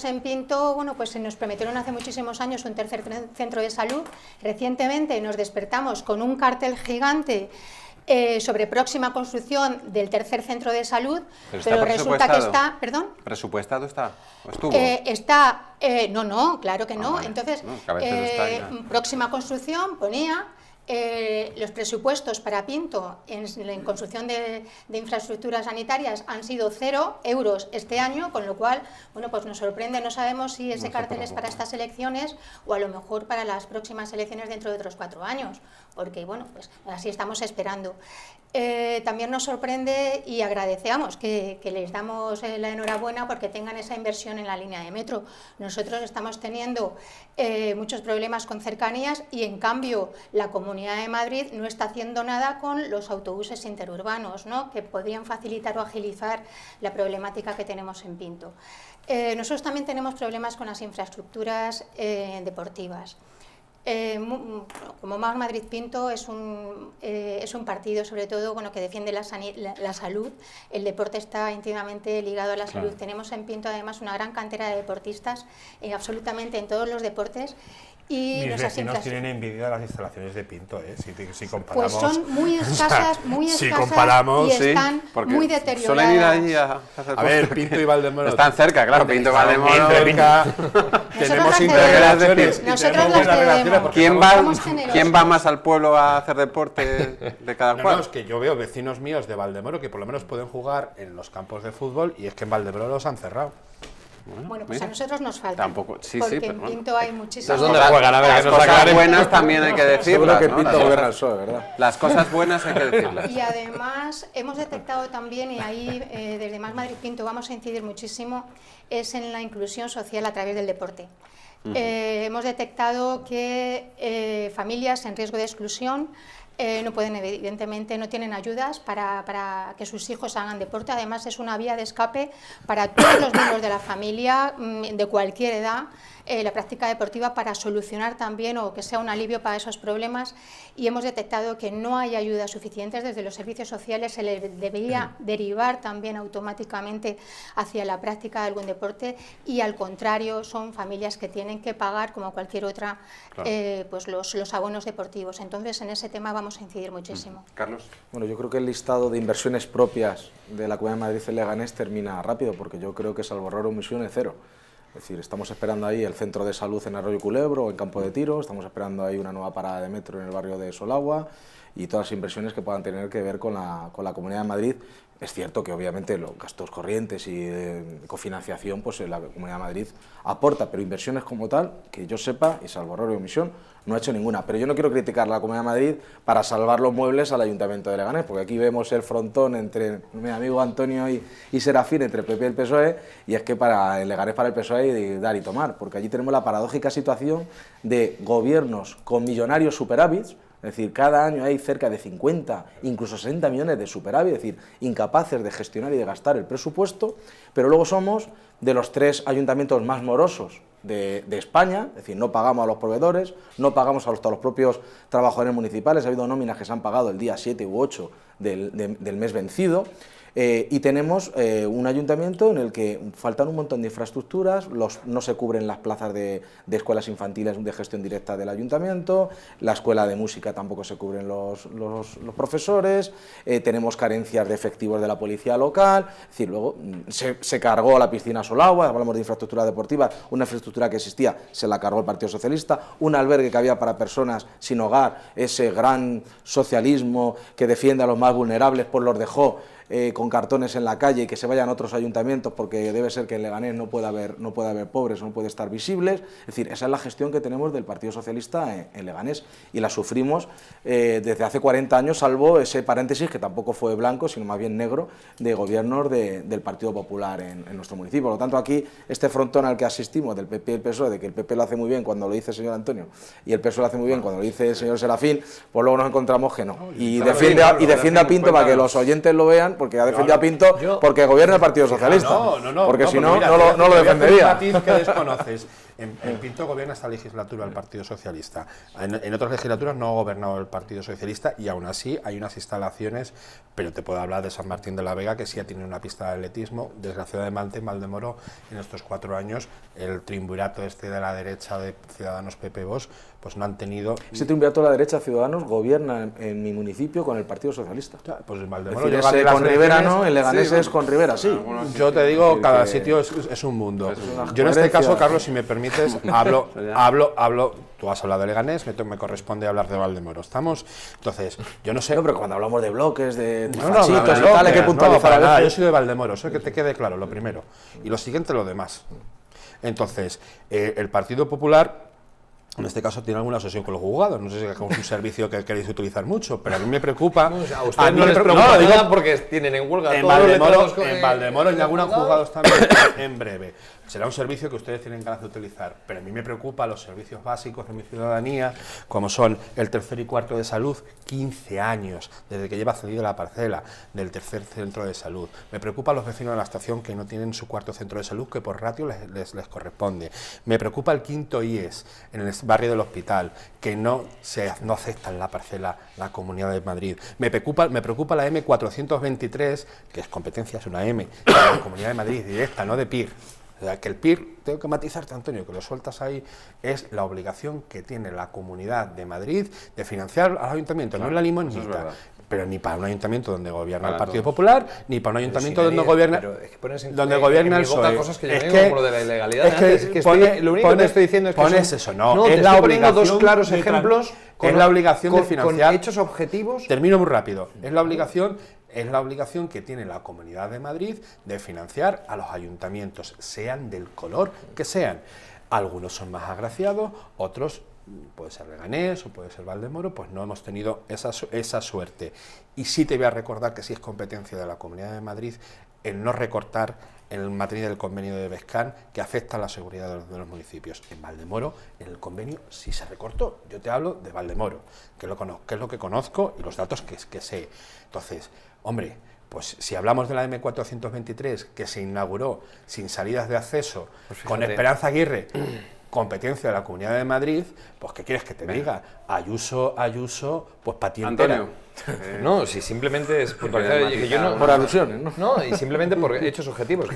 en Pinto, bueno, pues se nos prometieron hace muchísimos años un tercer centro de salud. Recientemente nos despertamos con un cartel gigante sobre próxima construcción del tercer centro de salud, pero resulta que está, ¿perdón? ¿Presupuestado está? ¿O estuvo? No, claro que no. Vale. Entonces, No, que a veces está ahí, ¿no? próxima construcción ponía los presupuestos para Pinto en construcción de infraestructuras sanitarias han sido 0 euros este año, con lo cual, bueno, pues nos sorprende, no sabemos si ese cartel es para estas elecciones o a lo mejor para las próximas elecciones dentro de otros 4 años, porque, bueno, pues así estamos esperando. También nos sorprende y agradecemos que les damos la enhorabuena porque tengan esa inversión en la línea de metro. Nosotros estamos teniendo muchos problemas con cercanías y, en cambio, la Comunidad de Madrid no está haciendo nada con los autobuses interurbanos, ¿no?, que podrían facilitar o agilizar la problemática que tenemos en Pinto. Nosotros también tenemos problemas con las infraestructuras deportivas. Como Más Madrid Pinto es un partido sobre todo, bueno, que defiende la salud. El deporte está íntimamente ligado a la salud. Claro. Tenemos en Pinto además una gran cantera de deportistas absolutamente en todos los deportes. Y mis vecinos tienen envidia de las instalaciones de Pinto, si comparamos. Pues son muy escasas, si comparamos, y están muy deterioradas. Suelen ir allí a hacer ver, Pinto y Valdemoro. Están cerca, claro, Pinto y Valdemoro. Tenemos interrelaciones. Nosotros las debemos. ¿Quién va más al pueblo a hacer deporte de cada cual? No, es que yo veo vecinos míos de Valdemoro que por lo menos pueden jugar en los campos de fútbol y es que en Valdemoro los han cerrado. Bueno, pues mira, a nosotros nos falta. Tampoco, porque en Pinto hay muchísimas. ¿Dónde juegan? A ver, las cosas buenas también hay que decirlas. Seguro que ¿no? Pinto gobierna el PSOE, ¿verdad? Las cosas buenas hay que decirlas. Y además hemos detectado también, y ahí desde Más Madrid Pinto vamos a incidir muchísimo, es en la inclusión social a través del deporte. Hemos detectado que familias en riesgo de exclusión no pueden, evidentemente, no tienen ayudas para que sus hijos hagan deporte. Además, es una vía de escape para todos los miembros de la familia, de cualquier edad, la práctica deportiva para solucionar también o que sea un alivio para esos problemas, y hemos detectado que no hay ayudas suficientes. Desde los servicios sociales se le debería derivar también automáticamente hacia la práctica del buen deporte, y al contrario son familias que tienen que pagar como cualquier otra pues los abonos deportivos. Entonces en ese tema vamos a incidir muchísimo. Carlos. Bueno, yo creo que el listado de inversiones propias de la Comunidad de Madrid en Leganés termina rápido, porque yo creo que salvo error o omisión es cero. Es decir, estamos esperando ahí el centro de salud en Arroyo Culebro o en Campo de Tiro, estamos esperando ahí una nueva parada de metro en el barrio de Solagua y todas las inversiones que puedan tener que ver con la Comunidad de Madrid. Es cierto que obviamente los gastos corrientes y cofinanciación, pues la Comunidad de Madrid aporta, pero inversiones como tal, que yo sepa, y salvo error y omisión, no ha hecho ninguna. Pero yo no quiero criticar a la Comunidad de Madrid para salvar los muebles al Ayuntamiento de Leganés, porque aquí vemos el frontón entre mi amigo Antonio y Serafín, entre el PP y el PSOE, y es que para el Leganés, para el PSOE hay de dar y tomar, porque allí tenemos la paradójica situación de gobiernos con millonarios superávits. Es decir, cada año hay cerca de 50, incluso 60 millones de superávit, es decir, incapaces de gestionar y de gastar el presupuesto, pero luego somos de los 3 ayuntamientos más morosos de España, es decir, no pagamos a los proveedores, no pagamos a los propios trabajadores municipales, ha habido nóminas que se han pagado el día 7 u 8 del mes vencido. Y tenemos un ayuntamiento en el que faltan un montón de infraestructuras, no se cubren las plazas de escuelas infantiles de gestión directa del ayuntamiento, la escuela de música tampoco se cubren los profesores, tenemos carencias de efectivos de la policía local, es decir, luego se cargó la piscina Solagua, hablamos de infraestructura deportiva, una infraestructura que existía, se la cargó el Partido Socialista, un albergue que había para personas sin hogar, ese gran socialismo que defiende a los más vulnerables, pues los dejó con cartones en la calle y que se vayan a otros ayuntamientos, porque debe ser que en Leganés no puede haber pobres, no puede estar visibles. Es decir, esa es la gestión que tenemos del Partido Socialista en Leganés y la sufrimos desde hace 40 años, salvo ese paréntesis que tampoco fue blanco, sino más bien negro, de gobiernos del Partido Popular en nuestro municipio. Por lo tanto, aquí este frontón al que asistimos del PP y el PSOE, de que el PP lo hace muy bien cuando lo dice el señor Antonio y el PSOE lo hace muy bien cuando lo dice el señor Serafín, pues luego nos encontramos que no. Y defiende a Pinto para que los oyentes lo vean, porque ha defendido a Pinto porque gobierna el Partido Socialista. Porque si no, no lo defendería. Un matiz que desconoces. En Pinto gobierna esta legislatura el Partido Socialista. En otras legislaturas no ha gobernado el Partido Socialista y aún así hay unas instalaciones, pero te puedo hablar de San Martín de la Vega, que sí ha tenido una pista de atletismo. Desgraciadamente en Valdemoro, en estos 4 años, el triunvirato de la derecha de Ciudadanos PP Vox, pues no han tenido... Ese triunvirato de la derecha, Ciudadanos, gobierna en mi municipio con el Partido Socialista. Pues en Valdemoro... Es decir, con Rivera no, en Leganés es con Rivera, sí. Yo te digo, cada sitio es un mundo. Yo en este caso, Carlos, si me permites, hablo, tú has hablado de Leganés, me corresponde hablar de Valdemoro. ¿Estamos? Entonces, yo no sé... No, pero cuando hablamos de bloques, de no, fachitos y tal, hay que puntualizar nada, yo soy de Valdemoro, eso que te quede claro, lo primero. Y lo siguiente, lo demás. Entonces, el Partido Popular... En este caso tiene alguna obsesión con los juzgados, no sé si es un servicio que queréis utilizar mucho, pero a mí me preocupa... No, o sea, a usted no les preocupa nada porque tienen en huelga en Valdemoro y en algunos juzgados también, en breve. Será un servicio que ustedes tienen ganas de utilizar, pero a mí me preocupa los servicios básicos de mi ciudadanía, como son el tercer y cuarto de salud, 15 años desde que lleva cedido la parcela del tercer centro de salud. Me preocupa los vecinos de la estación que no tienen su cuarto centro de salud, que por ratio les corresponde. Me preocupa el quinto IES en el barrio del Hospital, que no aceptan la parcela la Comunidad de Madrid. Me preocupa la M423, que es competencia, es una M, de la Comunidad de Madrid directa, no de PIR. O sea, que el PIR, tengo que matizarte, Antonio, que lo sueltas ahí, es la obligación que tiene la Comunidad de Madrid de financiar al ayuntamiento, no es la limonita. Pero ni para un ayuntamiento donde gobierna el Partido Popular, ni para un ayuntamiento donde gobierna el PSOE. Cosas que yo digo, como lo de la ilegalidad. Lo único que te estoy diciendo es que pones eso, no, es la obligación. Dos claros ejemplos es la obligación de financiar. Con hechos objetivos. Termino muy rápido. Es la obligación que tiene la Comunidad de Madrid de financiar a los ayuntamientos, sean del color que sean. Algunos son más agraciados, otros, puede ser Leganés o puede ser Valdemoro, pues no hemos tenido esa suerte. Y sí te voy a recordar que sí es competencia de la Comunidad de Madrid el no recortar en materia del convenio de Bescan, que afecta a la seguridad de los municipios. En Valdemoro, en el convenio sí se recortó. Yo te hablo de Valdemoro, que es lo que conozco y los datos que sé. Entonces, hombre, pues si hablamos de la M423, que se inauguró sin salidas de acceso, pues con Esperanza Aguirre, competencia de la Comunidad de Madrid, pues ¿qué quieres que te diga? Ayuso, pues patientera. Antonio. No, si simplemente es puntualizar, que yo no, Por alusiones, ¿no? No, y simplemente por hechos objetivos,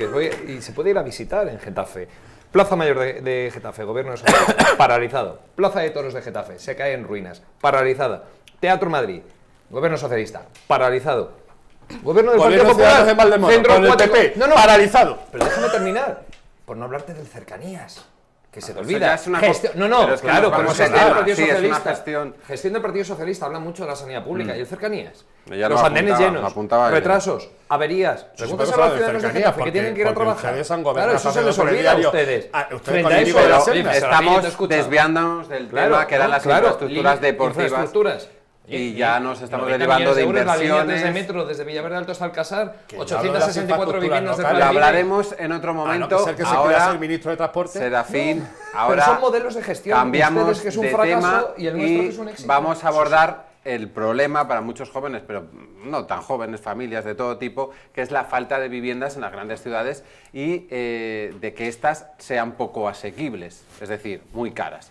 y se puede ir a visitar en Getafe. Plaza Mayor de Getafe, Gobierno Socialista, paralizado. Plaza de Toros de Getafe, se cae en ruinas, paralizada. Teatro Madrid, Gobierno Socialista, paralizado. Gobierno del Partido Popular, de Valdemoro, Centro con el Acuático. PP, No, paralizado. pero déjame terminar, por no hablarte del cercanías. Que se te Eso olvida. ya es una No, pero es que claro, nos como vamos gestión a del hablar. Partido Sí, es una Socialista. gestión. Gestión del Partido Socialista habla mucho de la sanidad pública y el cercanías. Ya Los lo andenes apuntaba, llenos, lo apuntaba ella. retrasos, averías. Pregúntaselo a hemos los hablado de ciudadanos de cercanías, Getafe que tienen que ir a porque trabajar. ustedes han Claro, gobernado eso se haciendo les olvida a telediario. ustedes. Ustedes Frente con a el eso, libro de la oye, senda. pero ahora Estamos te escucha. desviándonos del Claro, tema que eran las claro, infraestructuras deportivas. Infraestructuras. Y ya nos estamos 90 derivando de millones euros, la línea 3 de inversiones. metro desde Villaverde Alto hasta Alcázar, Que yo hablo de las 864 viviendas de infraestructuras Lo Plan Vive. hablaremos en otro A no momento. ser que se quiera Ahora, ser ministro de Transporte. Serafín, Pero ahora son modelos de gestión. cambiamos Ustedes, que es un de fracaso, tema y el nuestro que es un éxito. vamos a abordar el problema para muchos jóvenes, pero no tan jóvenes, familias de todo tipo, que es la falta de viviendas en las grandes ciudades y de que éstas sean poco asequibles, es decir, muy caras.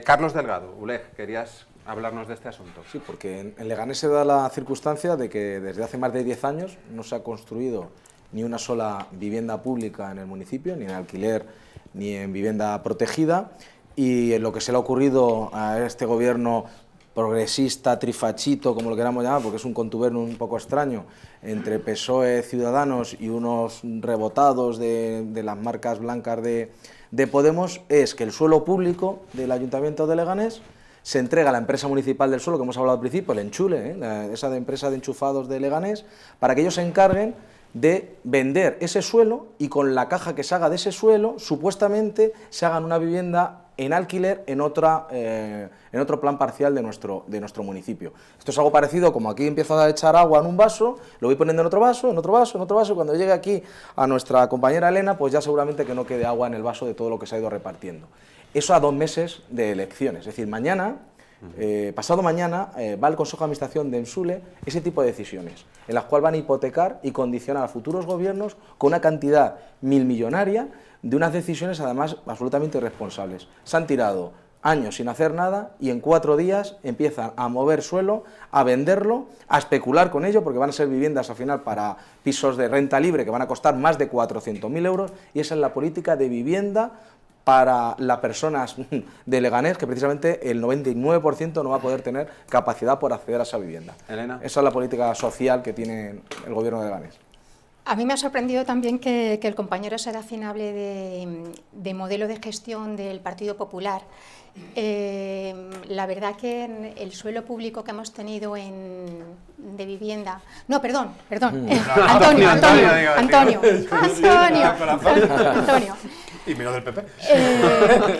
Carlos Delgado, ULEG, querías hablarnos de este asunto. Sí, porque en Leganés se da la circunstancia de que desde hace más de 10 años no se ha construido ni una sola vivienda pública en el municipio, ni en alquiler, ni en vivienda protegida, y en lo que se le ha ocurrido a este gobierno progresista, trifachito, como lo queramos llamar, porque es un contubernio un poco extraño, entre PSOE, Ciudadanos y unos rebotados de las marcas blancas de Podemos, es que el suelo público del Ayuntamiento de Leganés se entrega a la empresa municipal del suelo, que hemos hablado al principio, el Enchule, esa de empresa de enchufados de Leganés, para que ellos se encarguen de vender ese suelo y con la caja que se haga de ese suelo, supuestamente se hagan una vivienda en alquiler en otro plan parcial de nuestro municipio. Esto es algo parecido, como aquí empiezo a echar agua en un vaso, lo voy poniendo en otro vaso, en otro vaso, en otro vaso, cuando llegue aquí a nuestra compañera Elena, pues ya seguramente que no quede agua en el vaso de todo lo que se ha ido repartiendo. Eso a 2 meses de elecciones, es decir, mañana, pasado mañana, va al Consejo de Administración de Ensule ese tipo de decisiones, en las cuales van a hipotecar y condicionar a futuros gobiernos con una cantidad milmillonaria de unas decisiones además absolutamente irresponsables. Se han tirado años sin hacer nada y en 4 días empiezan a mover suelo, a venderlo, a especular con ello, porque van a ser viviendas al final para pisos de renta libre que van a costar más de 400.000 euros, y esa es la política de vivienda para las personas de Leganés, que precisamente el 99% no va a poder tener capacidad por acceder a esa vivienda. Elena. Esa es la política social que tiene el gobierno de Leganés. A mí me ha sorprendido también que el compañero Serafín hable de modelo de gestión del Partido Popular. La verdad que en el suelo público que hemos tenido de vivienda... No, perdón. Antonio. Y menos del PP.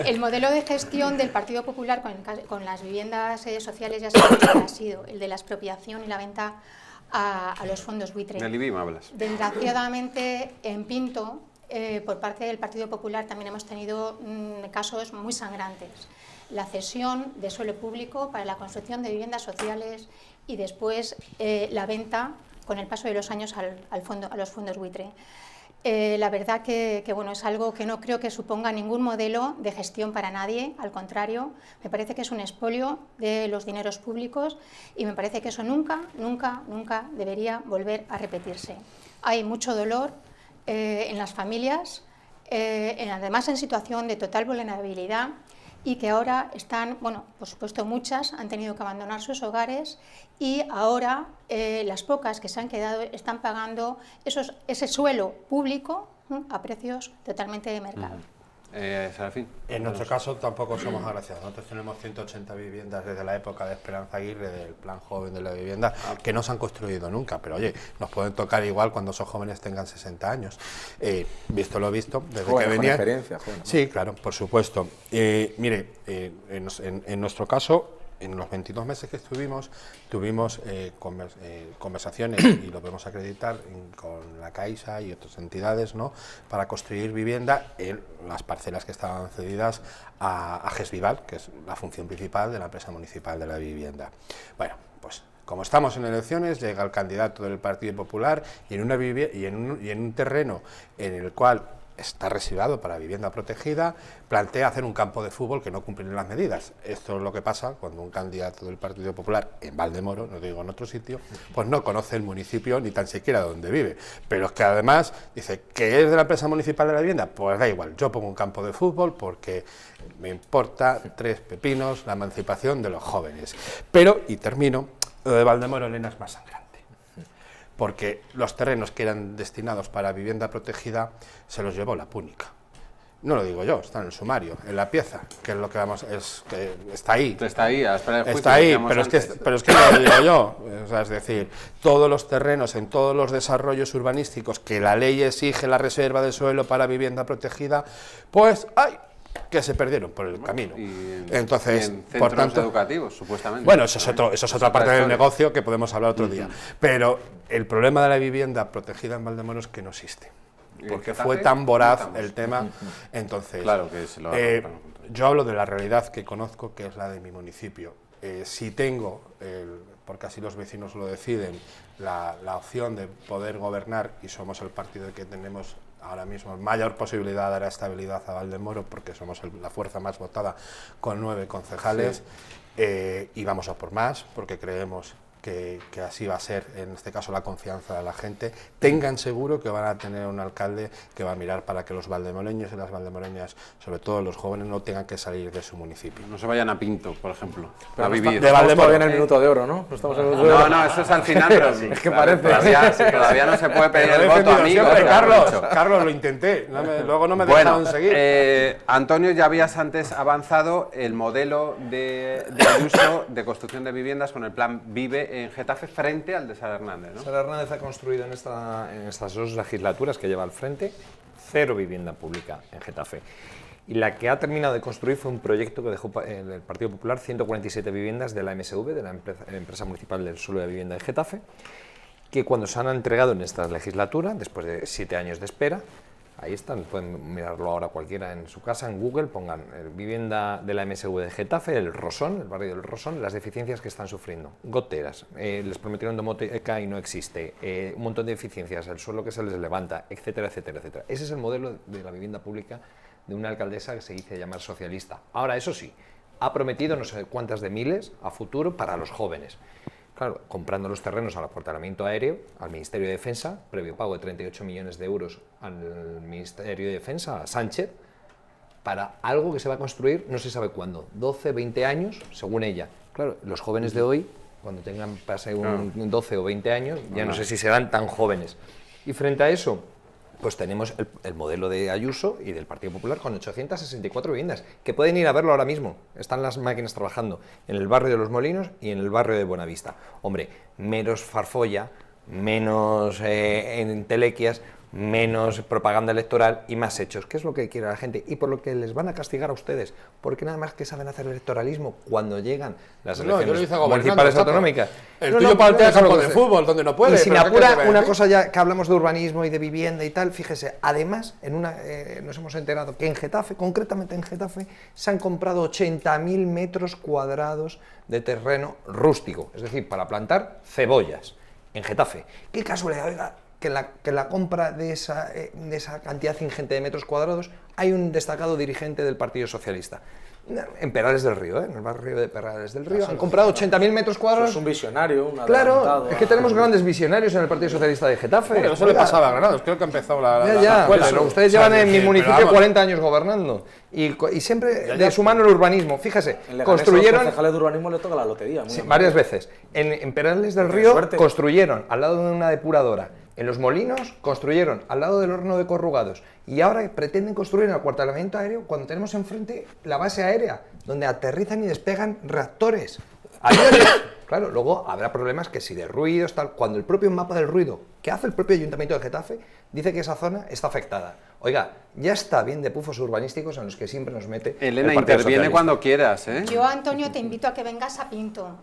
El modelo de gestión del Partido Popular con las viviendas sociales ya sabemos que ha sido el de la expropiación y la venta a los fondos buitre. Del IBIM hablas. Desgraciadamente, en Pinto, por parte del Partido Popular, también hemos tenido casos muy sangrantes. La cesión de suelo público para la construcción de viviendas sociales y después la venta, con el paso de los años, a los fondos buitre. La verdad que bueno, es algo que no creo que suponga ningún modelo de gestión para nadie, al contrario, me parece que es un expolio de los dineros públicos y me parece que eso nunca debería volver a repetirse. Hay mucho dolor en las familias, además en situación de total vulnerabilidad, y que ahora están, bueno, por supuesto muchas han tenido que abandonar sus hogares y ahora las pocas que se han quedado están pagando ese suelo público a precios totalmente de mercado. Serafín. En nuestro caso tampoco somos agraciados. Nosotros tenemos 180 viviendas desde la época de Esperanza Aguirre, del Plan Joven de la Vivienda, que no se han construido nunca, pero oye, nos pueden tocar igual cuando esos jóvenes tengan 60 años. Visto lo visto, desde que venía... experiencia, joven, ¿no? Sí, claro, por supuesto. Mire, en nuestro caso, en los 22 meses que estuvimos, tuvimos conversaciones, y lo podemos acreditar, con la Caixa y otras entidades, ¿no?, para construir vivienda en las parcelas que estaban cedidas a GESVival, que es la función principal de la empresa municipal de la vivienda. Bueno, pues como estamos en elecciones, llega el candidato del Partido Popular y en un terreno en el cual está reservado para vivienda protegida, plantea hacer un campo de fútbol que no cumple las medidas. Esto es lo que pasa cuando un candidato del Partido Popular en Valdemoro, no digo en otro sitio, pues no conoce el municipio ni tan siquiera donde vive. Pero es que además dice que es de la empresa municipal de la vivienda, pues da igual, yo pongo un campo de fútbol porque me importa 3 pepinos la emancipación de los jóvenes. Pero, y termino, lo de Valdemoro, Elena, es más sangrante. Porque los terrenos que eran destinados para vivienda protegida se los llevó la Púnica. No lo digo yo, está en el sumario, en la pieza, que es lo que vamos, es que está ahí. Está ahí, a la espera del juicio. Está ahí, pero es que no lo digo yo. O sea, es decir, todos los terrenos en todos los desarrollos urbanísticos que la ley exige la reserva de suelo para vivienda protegida, pues ¡ay!, que se perdieron por el camino. Entonces, en centros por tanto, educativos, supuestamente. bueno, eso es otra parte del historia. negocio que podemos hablar otro día. Pero el problema de la vivienda protegida en Valdemoro es que no existe. Porque fue tan voraz el tema. Entonces, Claro que se lo yo hablo de la realidad que conozco, que es la de mi municipio. Si tengo, porque así los vecinos lo deciden, la opción de poder gobernar, y somos el partido que tenemos ahora mismo mayor posibilidad de dar estabilidad a Valdemoro, porque somos la fuerza más votada con 9 concejales, y vamos a por más, porque creemos que así va a ser, en este caso, la confianza de la gente. Tengan seguro que van a tener un alcalde que va a mirar para que los valdemoreños y las valdemoreñas, sobre todo los jóvenes, no tengan que salir de su municipio. No se vayan a Pinto, por ejemplo, Pero a no vivir. está- de Valdemoro viene el minuto de oro, ¿no? No estamos en el minuto de oro. No, eso es al final, pero Es que parece. Todavía no se puede pedir Pero el he voto, defendido amigo. siempre, te lo he dicho. Carlos, lo intenté, luego no me Bueno, dejaron seguir. Antonio, ya habías antes avanzado el modelo de Ayuso de construcción de viviendas con el plan Vive en Getafe frente al de Sara Hernández, ¿no? Sara Hernández ha construido en estas 2 legislaturas que lleva al frente 0 vivienda pública en Getafe. Y la que ha terminado de construir fue un proyecto que dejó el Partido Popular, 147 viviendas de la MSV, de la Empresa Municipal del Suelo de Vivienda de Getafe, que cuando se han entregado en esta legislatura, después de 7 años de espera, ahí están, pueden mirarlo ahora cualquiera en su casa, en Google, pongan vivienda de la MSV de Getafe, el Rosón, el barrio del Rosón, las deficiencias que están sufriendo. Goteras, les prometieron domoteca y no existe, un montón de deficiencias, el suelo que se les levanta, etcétera, etcétera, etcétera. Ese es el modelo de la vivienda pública de una alcaldesa que se dice llamar socialista. Ahora, eso sí, ha prometido no sé cuántas de miles a futuro para los jóvenes. Claro, comprando los terrenos al aportamiento aéreo, al Ministerio de Defensa, previo pago de 38 millones de euros al Ministerio de Defensa, a Sánchez, para algo que se va a construir no se sabe cuándo, 12, 20 años, según ella. Claro, los jóvenes de hoy, cuando tengan pase un 12 o 20 años, ya no sé si serán tan jóvenes. Y frente a eso, pues tenemos el modelo de Ayuso y del Partido Popular con 864 viviendas, que pueden ir a verlo ahora mismo. Están las máquinas trabajando en el barrio de Los Molinos y en el barrio de Buenavista. Hombre, menos farfolla, menos entelequias, menos propaganda electoral y más hechos, que es lo que quiere la gente y por lo que les van a castigar a ustedes, porque nada más que saben hacer electoralismo cuando llegan las elecciones municipales autonómicas. El tuyo plantea campo de fútbol, donde no puede. Y si me pero ¿qué apura, te voy a una decir? cosa ya que hablamos de urbanismo y de vivienda y tal, fíjese, además, nos hemos enterado que en Getafe, concretamente en Getafe, se han comprado 80.000 metros cuadrados de terreno rústico, es decir, para plantar cebollas en Getafe. Qué casualidad, oiga, que en la compra de esa cantidad ingente de metros cuadrados hay un destacado dirigente del Partido Socialista. En Perales del Río, en el barrio de Perales del Río, han comprado 80.000 metros cuadrados. Es un visionario, un Claro, adelantado es que tenemos grandes visionarios en el Partido Socialista de Getafe. Bueno, eso le pasaba a Granados, creo que ha empezado la Ya, escuela. pero ustedes llevan en mi municipio 40 años gobernando y siempre de su mano el urbanismo. Fíjese, En Leganés, construyeron a los concejales de urbanismo le toca la lotería. muy sí, bien. varias veces. En Perales del Qué Río suerte. construyeron al lado de una depuradora. En Los Molinos construyeron al lado del horno de corrugados. Y ahora pretenden construir en el acuartelamiento aéreo cuando tenemos enfrente la base aérea, donde aterrizan y despegan reactores. Aviones. Claro, luego habrá problemas que si de ruidos, tal, cuando el propio mapa del ruido que hace el propio Ayuntamiento de Getafe dice que esa zona está afectada. Oiga, ya está bien de pufos urbanísticos en los que siempre nos mete Elena, el Partido interviene Socialista. cuando quieras, ¿eh? Yo, Antonio, te invito a que vengas a Pinto,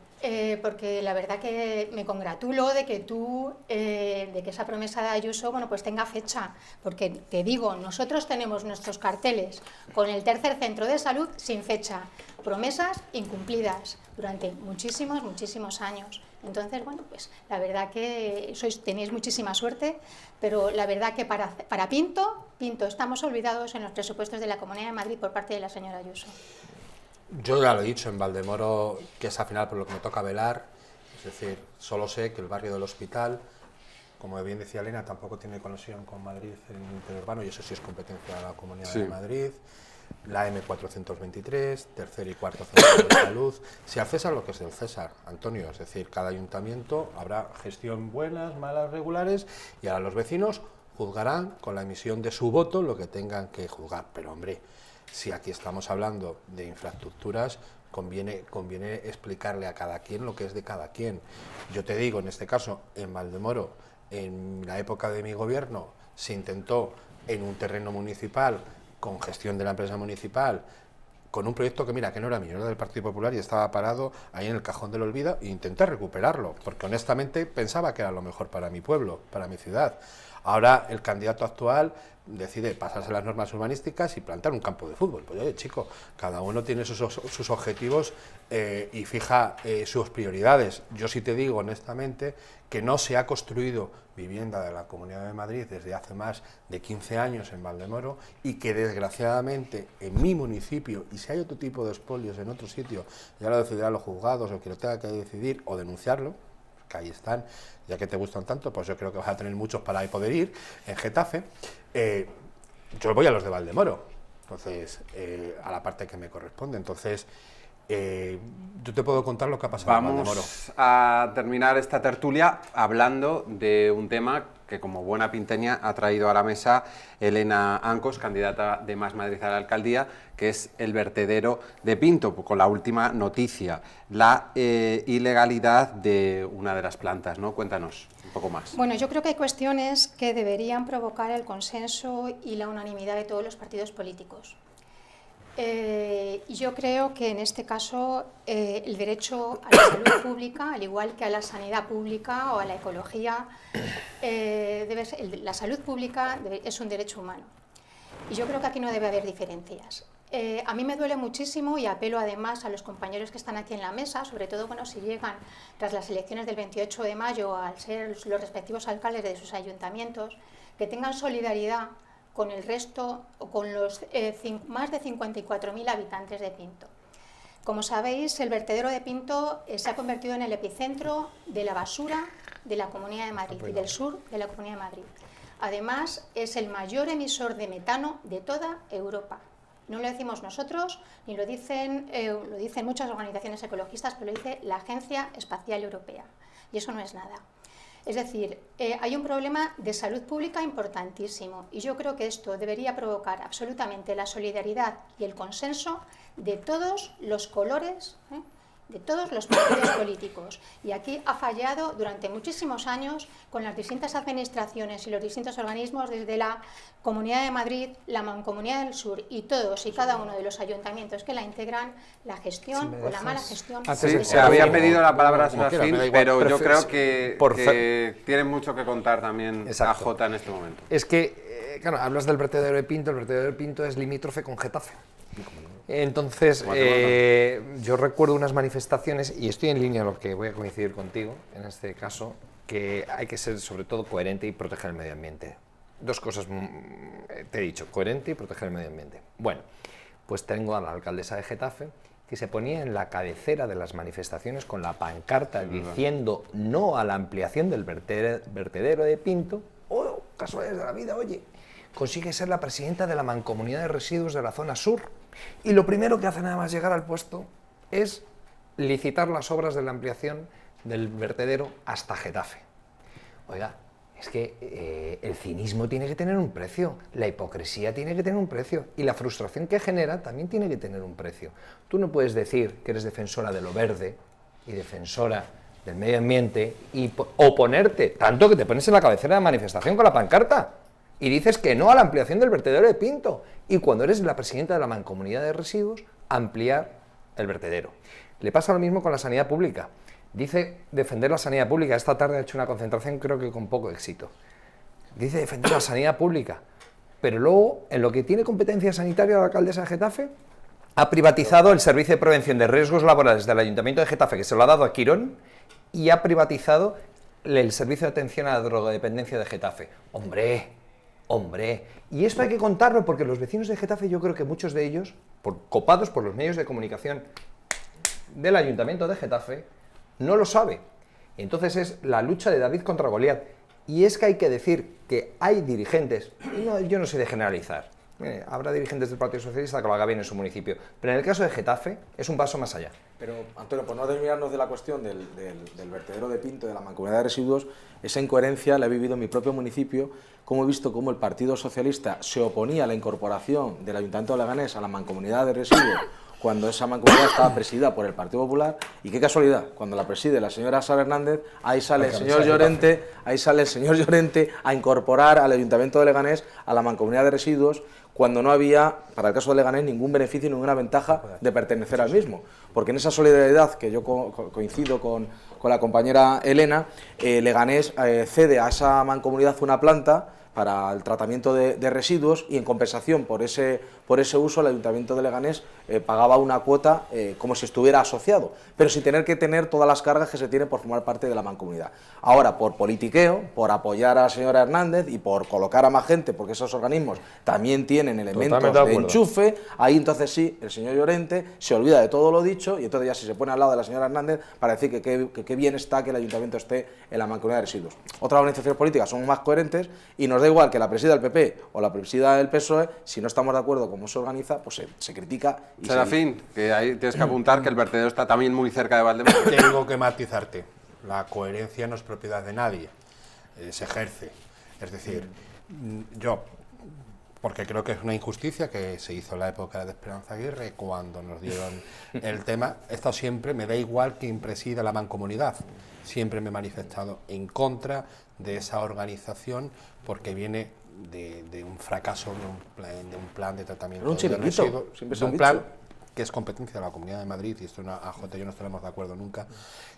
porque la verdad que me congratulo de que de que esa promesa de Ayuso, bueno, pues tenga fecha, porque te digo, nosotros tenemos nuestros carteles con el tercer centro de salud sin fecha, promesas incumplidas durante muchísimos, muchísimos años. Entonces, bueno, pues la verdad que tenéis muchísima suerte, pero la verdad que para Pinto estamos olvidados en los presupuestos de la Comunidad de Madrid por parte de la señora Ayuso. Yo ya lo he dicho, en Valdemoro, que es al final por lo que me toca velar, es decir, solo sé que el barrio del Hospital, como bien decía Elena, tampoco tiene conexión con Madrid en el interurbano, y eso sí es competencia de la Comunidad de Madrid. La M423, tercer y cuarto centro de salud. Si al César lo que es del César, Antonio, es decir, cada ayuntamiento habrá gestión buenas, malas, regulares, y ahora los vecinos juzgarán con la emisión de su voto lo que tengan que juzgar. Pero hombre, si aquí estamos hablando de infraestructuras, conviene explicarle a cada quien lo que es de cada quien. Yo te digo, en este caso, en Valdemoro, en la época de mi gobierno, se intentó en un terreno municipal, con gestión de la empresa municipal, con un proyecto que mira, que no era mío, era del Partido Popular y estaba parado ahí en el cajón del olvido, e intenté recuperarlo, porque honestamente pensaba que era lo mejor para mi pueblo, para mi ciudad. Ahora el candidato actual decide pasarse las normas urbanísticas y plantar un campo de fútbol. Pues oye, chico, cada uno tiene sus objetivos y fija sus prioridades. Yo sí te digo honestamente que no se ha construido vivienda de la Comunidad de Madrid desde hace más de 15 años en Valdemoro, y que desgraciadamente en mi municipio, y si hay otro tipo de expolios en otro sitio, ya lo decidirán los juzgados o quien lo tenga que decidir, o denunciarlo, que ahí están, ya que te gustan tanto, pues yo creo que vas a tener muchos para poder ir en Getafe. Yo voy a los de Valdemoro, entonces a la parte que me corresponde. Entonces yo te puedo contar lo que ha pasado en Valdemoro. Vamos a terminar esta tertulia hablando de un tema que, como buena pinteña, ha traído a la mesa Elena Ancos, candidata de Más Madrid a la alcaldía, que es el vertedero de Pinto, con la última noticia, la ilegalidad de una de las plantas, ¿no? Cuéntanos un poco más. Bueno, yo creo que hay cuestiones que deberían provocar el consenso y la unanimidad de todos los partidos políticos. Yo creo que en este caso el derecho a la salud pública, al igual que a la sanidad pública o a la ecología, la salud pública es un derecho humano. Y yo creo que aquí no debe haber diferencias. A mí me duele muchísimo, y apelo además a los compañeros que están aquí en la mesa, sobre todo si llegan tras las elecciones del 28 de mayo al ser los respectivos alcaldes de sus ayuntamientos, que tengan solidaridad con el resto, o con los más de 54.000 habitantes de Pinto. Como sabéis, el vertedero de Pinto se ha convertido en el epicentro de la basura de la Comunidad de Madrid y del sur de la Comunidad de Madrid. Además, es el mayor emisor de metano de toda Europa. No lo decimos nosotros, ni lo dicen muchas organizaciones ecologistas, pero lo dice la Agencia Espacial Europea, y eso no es nada. Es decir, hay un problema de salud pública importantísimo, y yo creo que esto debería provocar absolutamente la solidaridad y el consenso de todos los colores, de todos los partidos políticos. Y aquí ha fallado durante muchísimos años con las distintas administraciones y los distintos organismos, desde la Comunidad de Madrid, la Mancomunidad del Sur y todos y cada uno de los ayuntamientos que la integran, la gestión o la mala gestión. Sí, se había pedido la palabra Serafín, pero yo creo que tiene mucho que contar también AJ en este momento. Es que, claro, hablas del vertedero de Pinto, el vertedero de Pinto es limítrofe con Getafe. Entonces, yo recuerdo unas manifestaciones, y estoy en línea con lo que voy a coincidir contigo, en este caso, que hay que ser sobre todo coherente y proteger el medio ambiente. Dos cosas, te he dicho, coherente y proteger el medio ambiente. Bueno, pues tengo a la alcaldesa de Getafe, que se ponía en la cabecera de las manifestaciones con la pancarta diciendo no a la ampliación del vertedero de Pinto. ¡Oh, casualidades de la vida, oye! Consigue ser la presidenta de la Mancomunidad de Residuos de la zona sur. Y lo primero que hace nada más llegar al puesto es licitar las obras de la ampliación del vertedero hasta Getafe. Oiga, es que el cinismo tiene que tener un precio, la hipocresía tiene que tener un precio, y la frustración que genera también tiene que tener un precio. Tú no puedes decir que eres defensora de lo verde y defensora del medio ambiente y oponerte, tanto que te pones en la cabecera de la manifestación con la pancarta y dices que no a la ampliación del vertedero de Pinto, y cuando eres la presidenta de la Mancomunidad de Residuos, ampliar el vertedero. Le pasa lo mismo con la sanidad pública. Dice defender la sanidad pública. Esta tarde ha hecho una concentración, creo que con poco éxito. Dice defender la sanidad pública, pero luego, en lo que tiene competencia sanitaria la alcaldesa de Getafe, ha privatizado el servicio de prevención de riesgos laborales del Ayuntamiento de Getafe, que se lo ha dado a Quirón, y ha privatizado el servicio de atención a la drogodependencia de Getafe. ¡Hombre! ¡Hombre! Y esto hay que contarlo porque los vecinos de Getafe, yo creo que muchos de ellos, copados por los medios de comunicación del Ayuntamiento de Getafe, no lo saben. Entonces es la lucha de David contra Goliat. Y es que hay que decir que hay dirigentes, yo no sé de generalizar, habrá dirigentes del Partido Socialista que lo haga bien en su municipio, pero en el caso de Getafe es un paso más allá. Pero, Antonio, por no desviarnos de la cuestión del vertedero de Pinto, de la mancomunidad de residuos, esa incoherencia la he vivido en mi propio municipio, como he visto cómo el Partido Socialista se oponía a la incorporación del Ayuntamiento de Leganés a la mancomunidad de residuos cuando esa mancomunidad estaba presidida por el Partido Popular, y qué casualidad, cuando la preside la señora Sara Hernández, ahí sale el señor Llorente a incorporar al Ayuntamiento de Leganés a la mancomunidad de residuos, cuando no había, para el caso de Leganés, ningún beneficio y ninguna ventaja de pertenecer al mismo. Porque en esa solidaridad, que yo coincido con la compañera Elena, Leganés cede a esa mancomunidad una planta para el tratamiento de residuos, y en compensación por ese uso el Ayuntamiento de Leganés pagaba una cuota como si estuviera asociado, pero sin tener que tener todas las cargas que se tiene por formar parte de la mancomunidad. Ahora, por politiqueo, por apoyar a la señora Hernández y por colocar a más gente, porque esos organismos también tienen elementos de enchufe, ahí entonces sí, el señor Llorente se olvida de todo lo dicho, y entonces ya si se pone al lado de la señora Hernández para decir que qué bien está que el Ayuntamiento esté en la mancomunidad de residuos. Otras organizaciones políticas son más coherentes y nos da igual que la presida el PP o la presida el PSOE, si no estamos de acuerdo con cómo se organiza, pues se critica. Y Serafín, que ahí tienes que apuntar que el vertedero está también muy cerca de Valdemoro. Tengo que matizarte. La coherencia no es propiedad de nadie, se ejerce. Es decir, yo, porque creo que es una injusticia que se hizo en la época de Esperanza Aguirre, cuando nos dieron el tema, he estado siempre, me da igual quien presida la mancomunidad, siempre me he manifestado en contra de esa organización, porque viene de un fracaso de un plan de tratamiento de residuos, de un plan que es competencia de la Comunidad de Madrid, y esto a J y no estaremos de acuerdo nunca,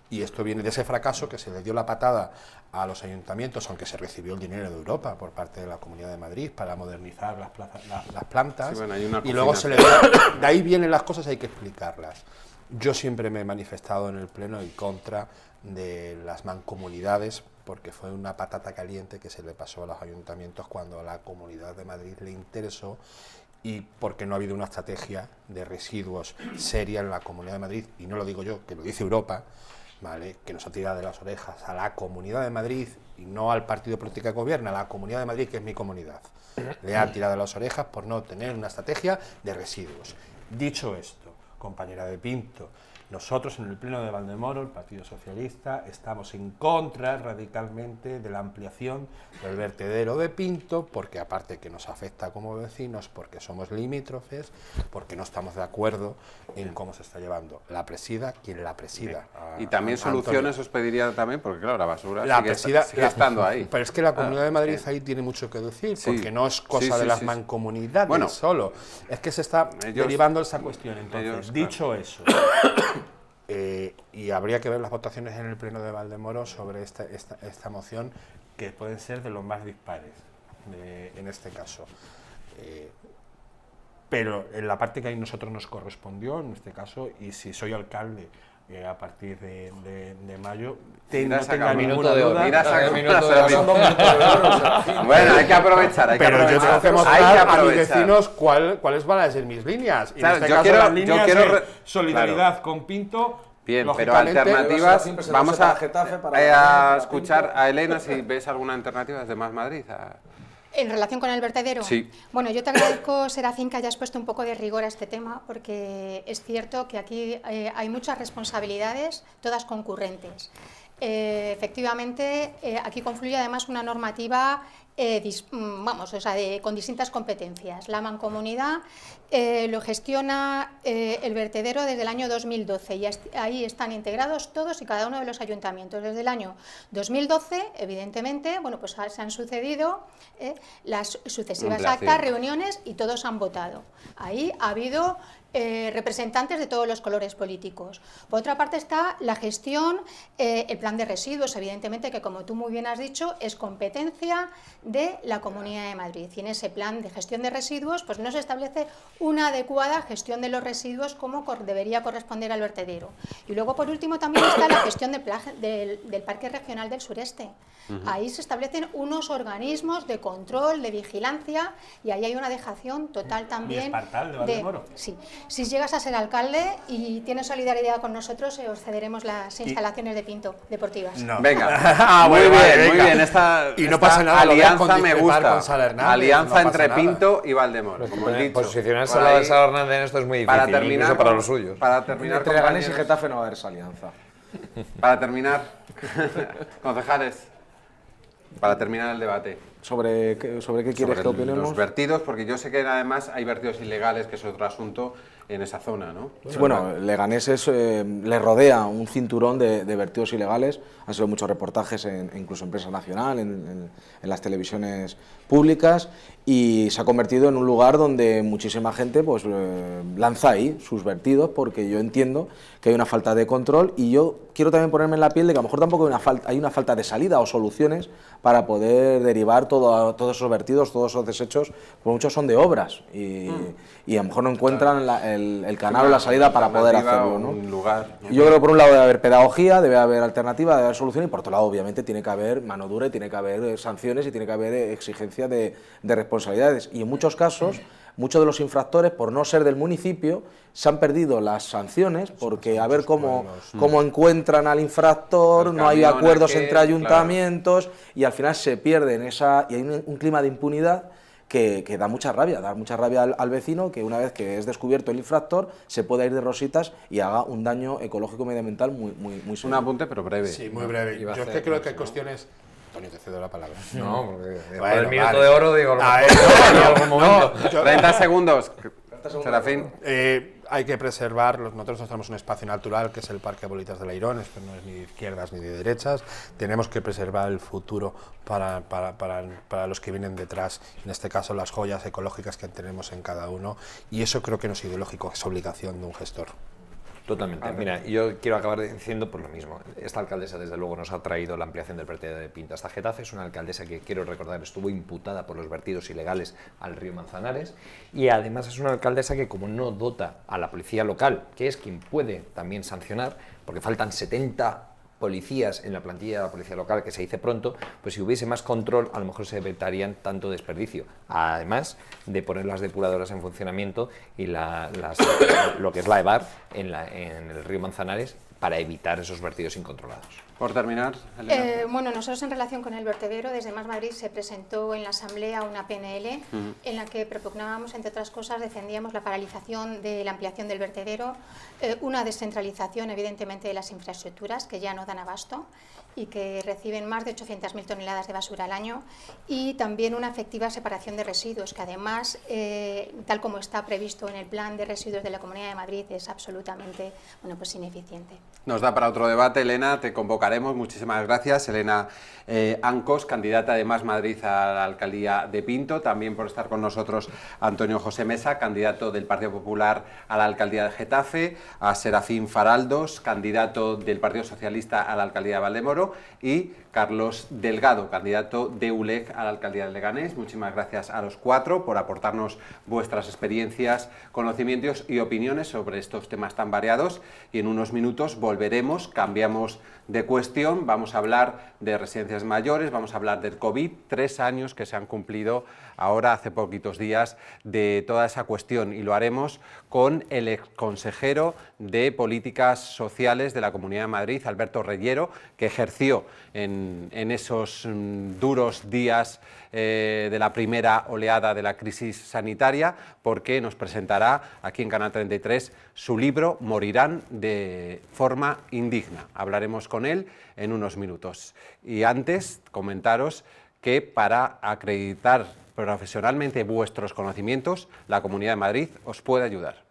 y esto viene de ese fracaso que se le dio la patada a los ayuntamientos, aunque se recibió el dinero de Europa por parte de la Comunidad de Madrid para modernizar las plantas, sí, bueno, hay una y luego se le dio, de ahí vienen las cosas, hay que explicarlas. Yo siempre me he manifestado en el Pleno en contra de las mancomunidades, porque fue una patata caliente que se le pasó a los ayuntamientos cuando a la Comunidad de Madrid le interesó, y porque no ha habido una estrategia de residuos seria en la Comunidad de Madrid, y no lo digo yo, que lo dice Europa, ¿vale?, que nos ha tirado de las orejas a la Comunidad de Madrid, y no al partido político que gobierna, a la Comunidad de Madrid, que es mi comunidad. Le han tirado de las orejas por no tener una estrategia de residuos. Dicho esto, compañera de Pinto, nosotros en el Pleno de Valdemoro, el Partido Socialista, estamos en contra radicalmente de la ampliación del vertedero de Pinto, porque aparte que nos afecta como vecinos, porque somos limítrofes, porque no estamos de acuerdo en cómo se está llevando la presida, quien la presida. Y también soluciones os pediría también, porque claro, la basura la sigue estando ahí. Pero es que la Comunidad de Madrid ahí tiene mucho que decir, porque no es cosa de las mancomunidades solo, es que se está derivando esa cuestión. Entonces, dicho eso, y habría que ver las votaciones en el Pleno de Valdemoro sobre esta moción, que pueden ser de los más dispares en este caso. Pero en la parte que a nosotros nos correspondió, en este caso, y si soy alcalde a partir de mayo, no tenga ninguna duda. Bueno, hay que aprovechar. Pero yo tengo que mostrar a mis vecinos cuáles van a ser mis líneas. Y claro, en este caso las líneas de solidaridad con Pinto. Bien, pero alternativas, vamos a escuchar a Elena si ves alguna alternativa desde Más Madrid. ¿En relación con el vertedero? Sí. Bueno, yo te agradezco, Serafín, que hayas puesto un poco de rigor a este tema, porque es cierto que aquí hay muchas responsabilidades, todas concurrentes. Efectivamente, aquí confluye además una normativa con distintas competencias. La mancomunidad lo gestiona el vertedero desde el año 2012 y ahí están integrados todos y cada uno de los ayuntamientos. Desde el año 2012, evidentemente, bueno, pues se han sucedido las sucesivas actas, reuniones, y todos han votado. Ahí ha habido representantes de todos los colores políticos. Por otra parte está la gestión, el plan de residuos, evidentemente, que como tú muy bien has dicho, es competencia de la Comunidad de Madrid. Y en ese plan de gestión de residuos pues no se establece una adecuada gestión de los residuos como debería corresponder al vertedero. Y luego, por último, también está la gestión del Parque Regional del Sureste. Ahí se establecen unos organismos de control, de vigilancia, y ahí hay una dejación total también. ¿Y Espartal de Valdemoro? Sí. Si llegas a ser alcalde y tienes solidaridad con nosotros, os cederemos las instalaciones de Pinto deportivas. No. Venga, muy bien. Y no pasa nada, alianza me gusta. Con Sala Hernández, alianza no entre pasa nada. Pinto y Valdemoro. Como he dicho. Posicionarse Por al lado ahí, de Sala Hernández en esto es muy difícil, para terminar, incluso para los suyos. Para terminar, Entre Leganés y compañeros, Getafe no va a haber esa alianza. para terminar, concejales, para terminar el debate. ¿Sobre qué quieres Sobre que opinemos? los vertidos, porque yo sé que además hay vertidos ilegales, que es otro asunto en esa zona, ¿no? Sí, bueno, Leganés le rodea un cinturón de vertidos ilegales. Han sido muchos reportajes, incluso en prensa nacional, en las televisiones públicas, y se ha convertido en un lugar donde muchísima gente pues lanza ahí sus vertidos, porque yo entiendo que hay una falta de control, y yo quiero también ponerme en la piel de que a lo mejor tampoco hay una falta de salida o soluciones para poder derivar todos esos vertidos, todos esos desechos, porque muchos son de obras, y a lo mejor no encuentran el canal o la salida para poder hacerlo, ¿no? Un lugar. Yo creo que por un lado debe haber pedagogía, debe haber alternativa, debe haber solución, y por otro lado obviamente tiene que haber mano dura y tiene que haber sanciones y tiene que haber exigencia de responsabilidades. Y en muchos casos, muchos de los infractores, por no ser del municipio, se han perdido las sanciones porque a ver cómo encuentran al infractor, no hay acuerdos entre ayuntamientos, claro, y al final se pierden y hay un clima de impunidad que da mucha rabia al vecino, que una vez que es descubierto el infractor se pueda ir de rositas y haga un daño ecológico y medioambiental muy serio. Un apunte, pero breve. Sí, muy breve. Yo es que creo que hay cuestiones... Antonio, te cedo la palabra. No, porque Bueno, el minuto de oro, digo, en algún momento. 30 segundos, Serafín. Hay que preservar, nosotros tenemos un espacio natural que es el Parque Bolitas de Leirón, esto no es ni de izquierdas ni de derechas, tenemos que preservar el futuro para los que vienen detrás, en este caso las joyas ecológicas que tenemos en cada uno, y eso creo que no es ideológico, es obligación de un gestor. Totalmente. Mira, yo quiero acabar diciendo por lo mismo. Esta alcaldesa, desde luego, nos ha traído la ampliación del vertedero de Pinto hasta Getafe. Es una alcaldesa que, quiero recordar, estuvo imputada por los vertidos ilegales al río Manzanares, y además es una alcaldesa que, como no dota a la policía local, que es quien puede también sancionar, porque faltan 70 policías en la plantilla de la policía local, que se dice pronto, pues si hubiese más control a lo mejor se evitarían tanto desperdicio, además de poner las depuradoras en funcionamiento y lo que es la EVAR en el río Manzanares para evitar esos vertidos incontrolados. Por terminar, Elena. Bueno, nosotros en relación con el vertedero, desde Más Madrid se presentó en la Asamblea una PNL en la que propugnábamos, entre otras cosas, defendíamos la paralización de la ampliación del vertedero, una descentralización evidentemente de las infraestructuras que ya no dan abasto y que reciben más de 800.000 toneladas de basura al año, y también una efectiva separación de residuos, que además, tal como está previsto en el plan de residuos de la Comunidad de Madrid, es absolutamente ineficiente. Nos da para otro debate, Elena, te convocaremos. Muchísimas gracias, Elena Ancos, candidata de Más Madrid a la alcaldía de Pinto, también por estar con nosotros Antonio José Mesa, candidato del Partido Popular a la alcaldía de Getafe, a Serafín Faraldos, candidato del Partido Socialista a la alcaldía de Valdemoro, y Carlos Delgado, candidato de ULEG a la alcaldía de Leganés. Muchísimas gracias a los cuatro por aportarnos vuestras experiencias, conocimientos y opiniones sobre estos temas tan variados, y en unos minutos volveremos, cambiamos de cuestión, vamos a hablar de residencias mayores, vamos a hablar del COVID, 3 años que se han cumplido ahora, hace poquitos días, de toda esa cuestión, y lo haremos con el exconsejero de Políticas Sociales de la Comunidad de Madrid, Alberto Reyero, que ejerció en esos duros días de la primera oleada de la crisis sanitaria, porque nos presentará aquí en Canal 33 su libro Morirán de forma indigna. Hablaremos con él en unos minutos. Y antes, comentaros que para acreditar profesionalmente vuestros conocimientos, la Comunidad de Madrid os puede ayudar.